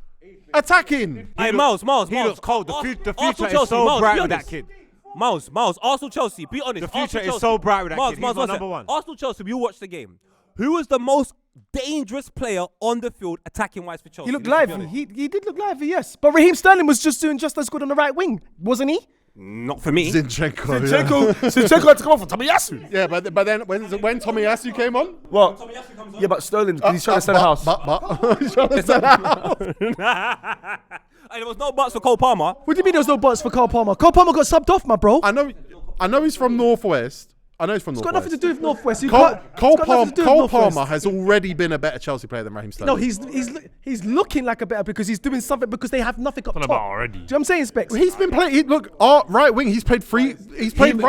Attacking. Hey, Miles. He looks cold. The future Arsenal, is Chelsea, so Miles, bright be with that honest. kid. Miles, Arsenal, Chelsea. Be honest. The future Arsenal, is so bright with that Miles, kid. He's my number 1. Arsenal, Chelsea. You watch the game. Who was the most dangerous player on the field attacking wise for Chelsea? He looked Let's be lively. honest. He did look lively, yes. But Raheem Sterling was just doing just as good on the right wing, wasn't he? Not for me. Zinchenko. Zinchenko had to come off for Tomiyasu. Yeah, but then when Tomiyasu came on, Well, yeah, but Sterling, he's trying to sell the house. He's trying to sell the house. Hey, there was no buts for Cole Palmer. What do you mean there was no butts for Cole Palmer? Cole Palmer got subbed off, my bro. I know he's from Northwest. It's got nothing to do with Northwest. Cole Palmer has already been a better Chelsea player than Raheem Sterling. No, he's looking like a better because he's doing something because they have nothing up top. about already. Do you know what I'm saying, Specs? He's been playing. Look, right wing. He's played right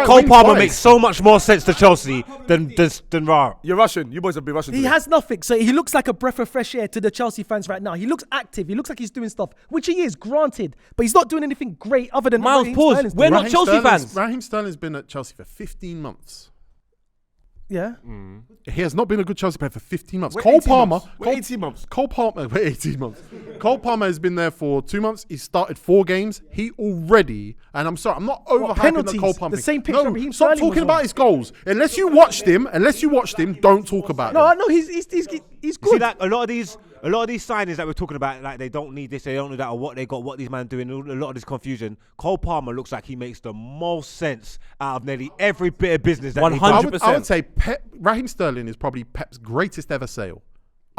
Cole wing Palmer twice. makes so much more sense to Chelsea than Ra. You're Russian. You boys have been Russian. He today. has nothing, so he looks like a breath of fresh air to the Chelsea fans right now. He looks active. He looks like he's doing stuff, which he is, granted. But he's not doing anything great other than Miles, Raheem pause. Sterling's We're doing. not Chelsea fans. Raheem Sterling's been at Chelsea for 15 months. Yeah. He has not been a good Chelsea player for 15 months. We're Cole 18 Palmer. months. We're 18 months. Cole Palmer. Wait, 18 months. Cole Palmer has been there for 2 months. He started 4 games. He already, and I'm sorry, I'm not overhyping the penalties? Cole Palmer. The same pitch no, that Raheem stop Sterling was talking on. about his goals. Unless you watched him, don't talk about No, him. no, he's You see good. that a lot of these signings that we're talking about, like they don't need this, they don't need that, or what they got, what these men doing, a lot of this confusion. Cole Palmer looks like he makes the most sense out of nearly every bit of business that he does. 100%. I would say Raheem Sterling is probably Pep's greatest ever sale.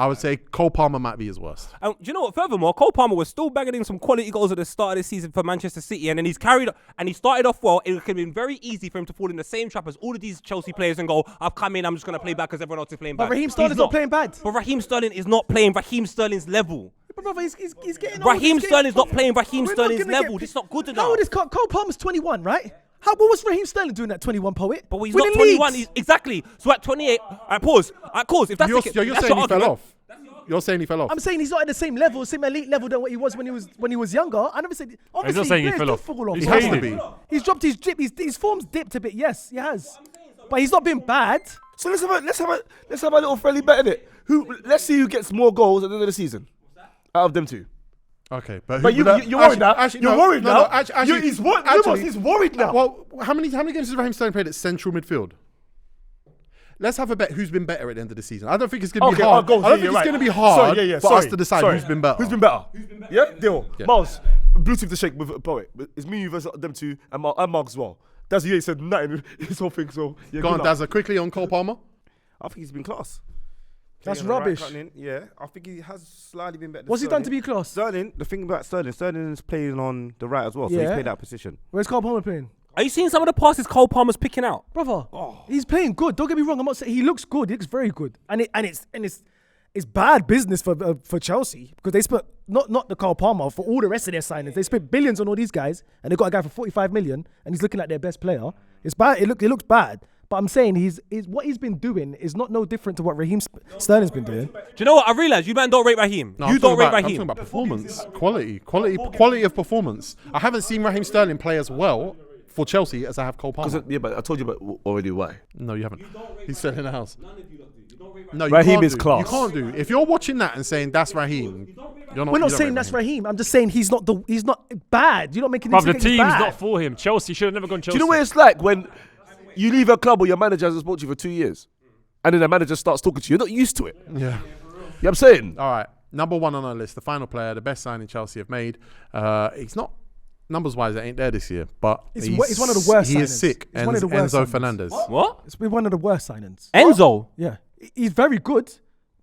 I would say Cole Palmer might be his worst. And do you know what? Furthermore, Cole Palmer was still banging in some quality goals at the start of the season for Manchester City, and then he started off well. It could have been very easy for him to fall in the same trap as all of these Chelsea players and go, "I've come in, I'm just going to play back because everyone else is playing back." But Raheem Sterling's not playing bad. But Raheem Sterling is not playing Raheem Sterling's level. But brother, he's getting Raheem old. Sterling's not playing Raheem We're not Sterling's gonna get level. pi- This is not good enough. How old is Cole Palmer's 21, right? What was Raheem Sterling doing at 21, poet? But he's Winning not 21. leagues. Exactly. So at 28, pause. If that's You're the, saying that's he your fell argument. off. You're saying he fell off. I'm saying he's not at the same level, same elite level than what he was when he was younger. I never said. Obviously, saying he players fell do off. fall off. He's He has to faded. be. He's dropped his drip. His form's dipped a bit. Yes, he has. But he's not been bad. So let's have a little friendly bet in it. Let's see who gets more goals at the end of the season. Out of them two. Okay, But you're worried now. You're worried now. He's worried now. Well, how many games has Raheem Sterling played at central midfield? Let's have a bet who's been better at the end of the season. I don't think it's going to be hard. I don't think it's going to be hard for us to decide who's been better. Who's been better? Yeah, deal. Yeah. Miles, Bluetooth the shake with Poet. It's me versus them two and Margs as well. That's he said nothing. His whole thing. So yeah, Go on, good luck. Dazza, quickly on Cole Palmer. I think he's been class. That's Playing on the right, rubbish. cutting in. Yeah, I think he has slightly been better. What's he done to be class? Sterling, the thing about Sterling is playing on the right as well, so Yeah. he's played that position. Where's Cole Palmer playing? Are you seeing some of the passes Cole Palmer's picking out? Brother, he's playing good. Don't get me wrong. I'm not saying he looks good. He looks very good, and it's bad business for Chelsea because they spent not the Cole Palmer for all the rest of their signings. They spent billions on all these guys, and they got a guy for 45 million, and he's looking like their best player. It's bad. It looks bad. But I'm saying what he's been doing is not no different to what Raheem Sterling's been doing. Do you know what? I realised you man don't rate Raheem. No, you I'm don't rate I'm Raheem. talking about performance, quality of performance. I haven't seen Raheem Sterling play as well for Chelsea as I have Cole Palmer. Yeah, but I told you about already why. No, you haven't. He's still in the house. No, you Raheem can't is do. class. You can't do. If you're watching that and saying that's Raheem, you're not. We're you not don't saying rate that's Raheem. I'm just saying he's not bad. You're not making Bruv, him the think he's team's bad. not for him. Chelsea should have never gone Chelsea. Do you know what it's like when you leave a club or your manager hasn't spoken to you for 2 years, and then the manager starts talking to you? You're not used to it. You know Yeah. what I'm saying? All right. Number one on our list, the final player, the best signing Chelsea have made. He's not numbers wise, it ain't there this year, but It's one of the worst He signings. is sick. It's one of the worst Enzo signings. Fernandez. What? It's been one of the worst signings. Enzo. Yeah, he's very good,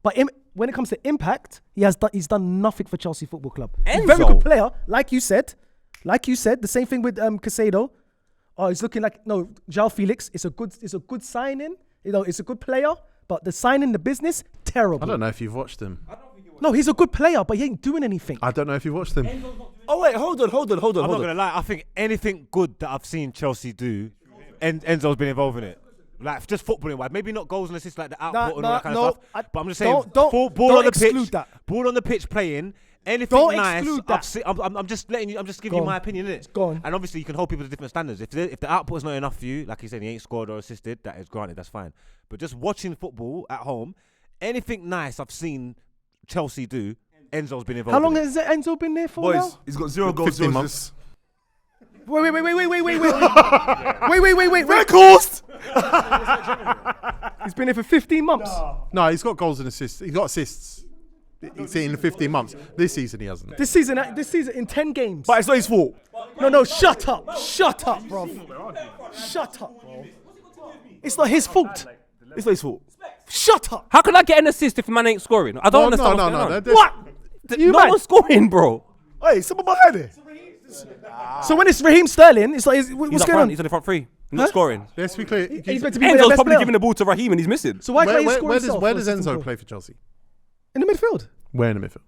but when it comes to impact, he's done nothing for Chelsea Football Club. He's a very Enzo. good player, like you said. The same thing with Caicedo. Oh, he's looking like Joao Felix. It's a good signing. It's a good player, but the signing, the business, terrible. I don't know if you've watched him. No, he's a good player, but he ain't doing anything. I don't know if you've watched him. Oh wait, hold on. I'm not gonna lie. I think anything good that I've seen Chelsea do, Enzo's been involved in it. Like just footballing wise, maybe not goals and assists like the output and all that kind of stuff. But I'm just saying, ball on the pitch, ball on the pitch, playing anything Don't nice. exclude that. I'm just letting you. I'm just giving you my opinion, innit? Go on. And obviously, you can hold people to different standards. If the output is not enough for you, like he said, he ain't scored or assisted. That is granted. That's fine. But just watching football at home, anything nice I've seen Chelsea do, Enzo's been involved. How long in has Enzo been there for Boys, now? he's got 0 goals, 15 0 months. assists. Wait. Red course. He's been there for 15 months. No, he's got goals and assists. He's got assists. He's in 15 months. This season he hasn't. This season in 10 games. But it's not his fault. No, shut up, bro. Shut up, bro. It's not his fault. It's not his fault. Shut up. How can I get an assist if a man ain't scoring? I don't understand what's going on. What? No one's scoring, bro. Hey, someone behind it. So when it's Raheem Sterling, it's like, what's He's up going front. on? He's on the front three. He's not scoring. Let's be clear. He's meant to be their Enzo's best probably player. giving the ball to Raheem and he's missing. So why can't he score himself? Where does Enzo play for Chelsea? In the midfield. Where in the midfield?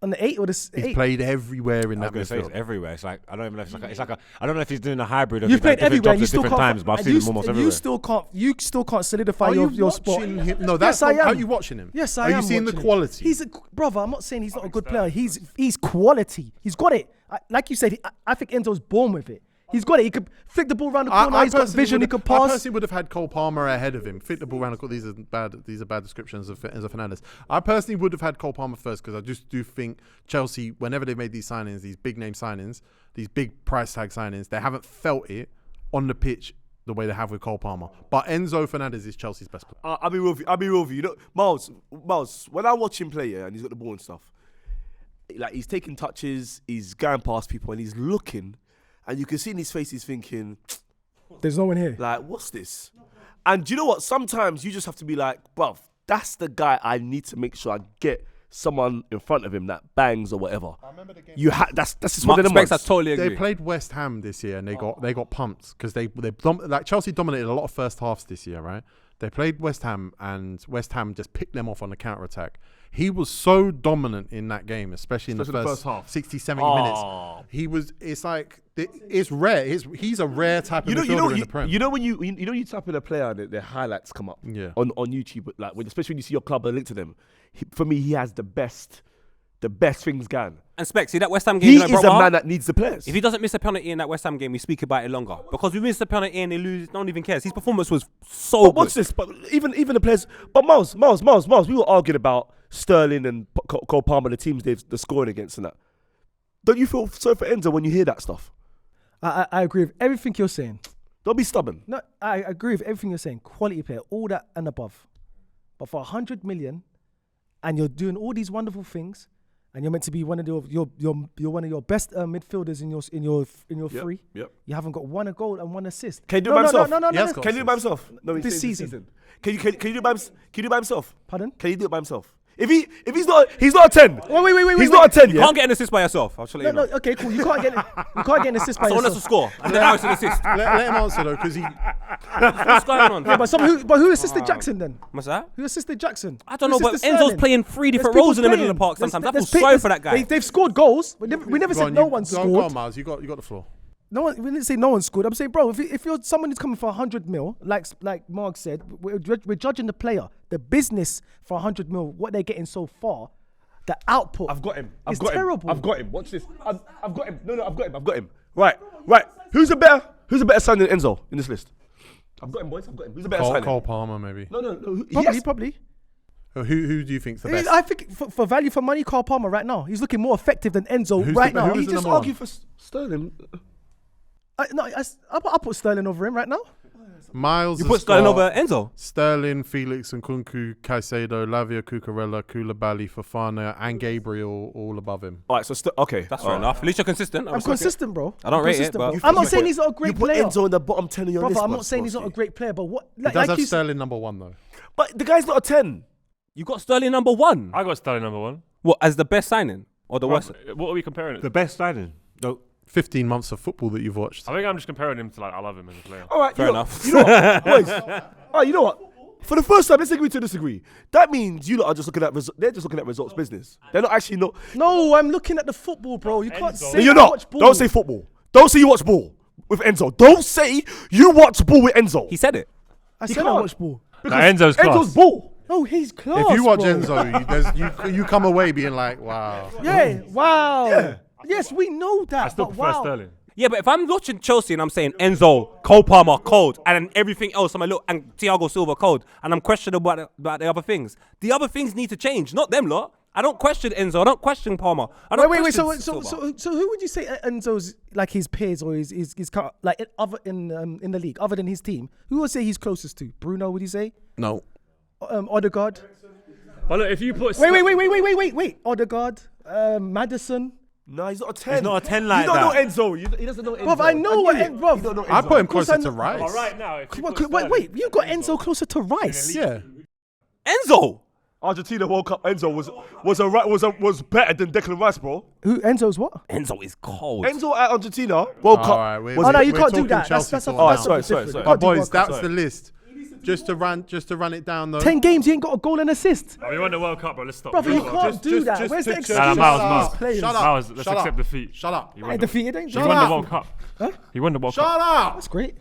On the 8 or the He's 8? played everywhere in I was that gonna say it's midfield. everywhere. It's like I don't even know if I don't know if he's doing a hybrid of You've played different everywhere. jobs You at still different can't. times, but I've and seen him almost everywhere. You still can't solidify Are you your spot. watching him? No, that's Yes, I not. How am. are you watching him? Yes, I am. am. Are you seeing the watching him. quality? He's brother. I'm not saying he's not a good player. He's quality. He's got it. Like you said, I think Enzo's born with it. He's got it. He could flick the ball around the corner. He's got vision. He could I pass. personally would have had Cole Palmer ahead of him. Flick the ball around the corner. These are bad descriptions of Enzo Fernandez. I personally would have had Cole Palmer first because I just do think Chelsea, whenever they've made these signings, these big name signings, these big price tag signings, they haven't felt it on the pitch the way they have with Cole Palmer. But Enzo Fernandez is Chelsea's best player. I'll be real with you. You know, Miles, when I watch him play, and he's got the ball and stuff, like he's taking touches, he's going past people, and he's looking, and you can see in his face he's thinking, There's no one here. like, what's this? And do you know what? Sometimes you just have to be like, bruv, that's the guy I need to make sure I get someone in front of him that bangs or whatever. I remember the game. That's just one of them ones. I totally agree. They played West Ham this year and they got pumped because like Chelsea dominated a lot of first halves this year, right? They played West Ham and West Ham just picked them off on the counter attack. He was so dominant in that game, especially in the first half. 60, 70 minutes. It's rare. He's a rare type of midfielder in the Prem. You know when you type in a player and their highlights come up on YouTube, like especially when you see your club and link to them. For me, he has the best things going. And Specs, see that West Ham game? He is a man that needs the players. If he doesn't miss a penalty in that West Ham game, we speak about it longer. Because we miss the penalty and they lose, no one even cares. His performance was so good. What's this? But even the players. But Miles, we were arguing about Sterling and Cole Palmer, the teams they're scoring against and that. Don't you feel sorry for Enzo when you hear that stuff? I agree with everything you're saying. Don't be stubborn. No, I agree with everything you're saying. Quality player, all that and above. But for 100 million, and you're doing all these wonderful things, and you're meant to be one of you're one of your best midfielders in your three. Yep. You haven't got one goal and one assist. Can he do it by himself? No. Can he do it by himself? No, this season. Can you do it by himself? Pardon? Can you do it by himself? If he's not a 10. Wait. He's not a 10. You can't get an assist by yourself. I'll tell you. No. Okay, cool. You can't get an assist by Someone has yourself. to score. And then I was an assist. Let him answer though, because he. What's going on? Yeah, but who assisted Jackson then? What's that? Who assisted Jackson? I don't Who know, but assisted Enzo's Sterling? playing 3 different There's roles in the people middle of the park playing. sometimes. I There's feel sorry for that guy. They've scored goals. We never said no one Go scored. on, Miles. You got the floor. No one. We didn't say no one scored. I'm saying, bro, if you're someone who's coming for 100 mil, like Marg said, we're judging the player, the business for 100 mil, what they're getting so far, the output. I've got him. It's terrible. I've got him. Watch this. I've got him. No, I've got him. Right. Who's a better signing than Enzo in this list? I've got him, boys. I've got him. Who's a better signing? Cole Palmer, maybe. No. Probably. Who do you think's the best? I think for value for money, Cole Palmer right now. He's looking more effective than Enzo Who's right the- now. who's He the just number argued for Sterling. I'll put Sterling over him right now. Miles. You put Sterling over Enzo? Sterling, Felix, and Nkunku, Caicedo, Lavia, Cucurella, Koulibaly, Fofana, and Gabriel all above him. All right, so okay. That's fair enough. At least you're consistent. I'm consistent, bro. I don't I'm rate it, consistent, but- bro. I'm not saying he's not a great You put player. Enzo in the bottom 10 of your Brother, list. I'm not saying he's not a great player, but what? He does have Sterling number 1 though. But the guy's not a 10. You got Sterling number 1. I got Sterling number 1. What, as the best signing? Or the worst? What are we comparing it The to? best signing. No. 15 months of football that you've watched. I think I'm just comparing him to I love him as a player. All right, Fair enough. You know what, boys? All right, you know what? For the first time, let's agree to disagree. That means you lot are just looking at they're just looking at results business. They're not actually not. No, I'm looking at the football, bro. You can't Enzo. say No, you're I not. watch ball. Don't say football. Don't say you watch ball with Enzo. Don't say you watch ball with Enzo. He said it. I You said I can't. watch ball. Enzo's class. Enzo's ball. No, he's class. If you watch bro. Enzo, you come away being like, wow. Yeah, wow. Yes, we know that. I still but prefer wow. Sterling. Yeah, but if I'm watching Chelsea and I'm saying Enzo, Cole Palmer, cold, and then everything else, and Thiago Silva, cold, and I'm questioning about the other things. The other things need to change, not them lot. I don't question Enzo. I don't question Palmer. I don't Wait. question So Silva. who would you say Enzo's like his peers or his like other in the league other than his team? Who would say he's closest to? Bruno? Would you say? No. Odegaard? Well, look, if you put Wait. Odegaard? Madison? No, he's not a 10. He's not a 10 like You don't that. know Enzo. He doesn't know Enzo. Bruv, I know what bruv. You don't know Enzo. I put him Of course closer I to know- Rice. But right now, if you Wait, put Sterling, you got Enzo closer to Rice? Yeah. Enzo! Argentina World Cup. Enzo was better than Declan Rice, bro. Who? Enzo's what? Enzo is cold. Enzo at Argentina World Cup. Alright, was Oh no, you we're can't do talking that. Chelsea That's talk a now. that's Sorry. different. But You can't do Boys, World Cup. that's the list. Just to run it down though. 10 games, he ain't got a goal and assist. we won the World Cup, bro. Let's stop. Brother, you Let's can't stop. do that. Where's the just- excuse? Nah, Miles. Players. Shut up. Miles, let's Shut accept up. defeat. Shut up. He Hey, won the- defeated, ain't He you? won up. the World Cup. He won the World Cup. Shut up. That's great.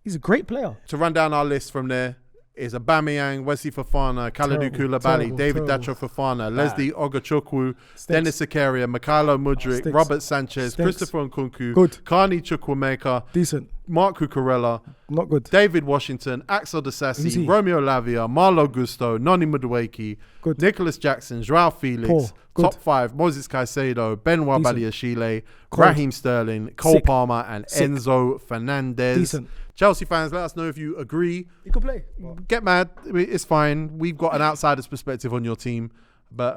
He's a great player. To run down our list from there is Aubameyang, Wesley Fofana, Kalidou Terrible, Koulibaly, terrible, David terrible. Dacho Fofana, Leslie Ogachukwu, Stinks. Dennis Zakaria, Mikhailo Mudryk, Stinks. Robert Sanchez, Stinks. Christopher Nkunku, Good. Carney Chukwuemeka, Decent. Mark Cucurella, Not good. David Washington, Axel Who's Disasi, he? Romeo Lavia, Marlo Gusto, Noni Madueke, Good. Nicholas Jackson, Joao Felix, Poor. Good. top 5, Moses Caicedo, Benoit Decent. Badiashile, Cold. Raheem Sterling, Cole Sick. Palmer, and Sick. Enzo Fernandez. Decent. Chelsea fans, let us know if you agree. He could play. Get mad, it's fine. We've got an outsider's perspective on your team, but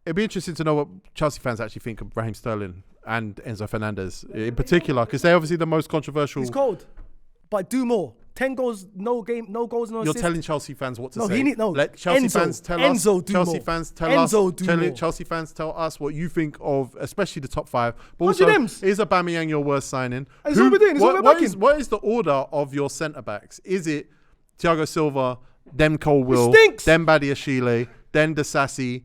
it'd be interesting to know what Chelsea fans actually think of Raheem Sterling and Enzo Fernandez in particular, because they're obviously the most controversial. He's cold. But do more. 10 goals, no goals, no You're assists. telling Chelsea fans what to No, say. he need no. Let Chelsea Enzo, fans tell Enzo us. do Chelsea more. fans tell Enzo us. do more. Chelsea fans tell us what you think of, especially the top 5. But 100 also, M's. is Aubameyang your worst signing? It's what we're doing. It's what we're backing. What is the order of your centre backs? Is it Thiago Silva, then Colwill, stinks. then Badiashile, then Disasi,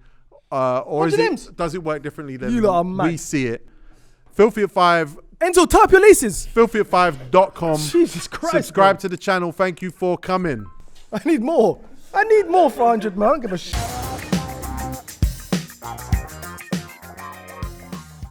or is 100 M's. does it work differently than You lot are mad. we see it? Filthy at 5. Enzo, type your laces. FilthyAt5.com. Jesus Christ. Subscribe bro. to the channel. Thank you for coming. I need more. I need more for 100, man. I don't give a shit.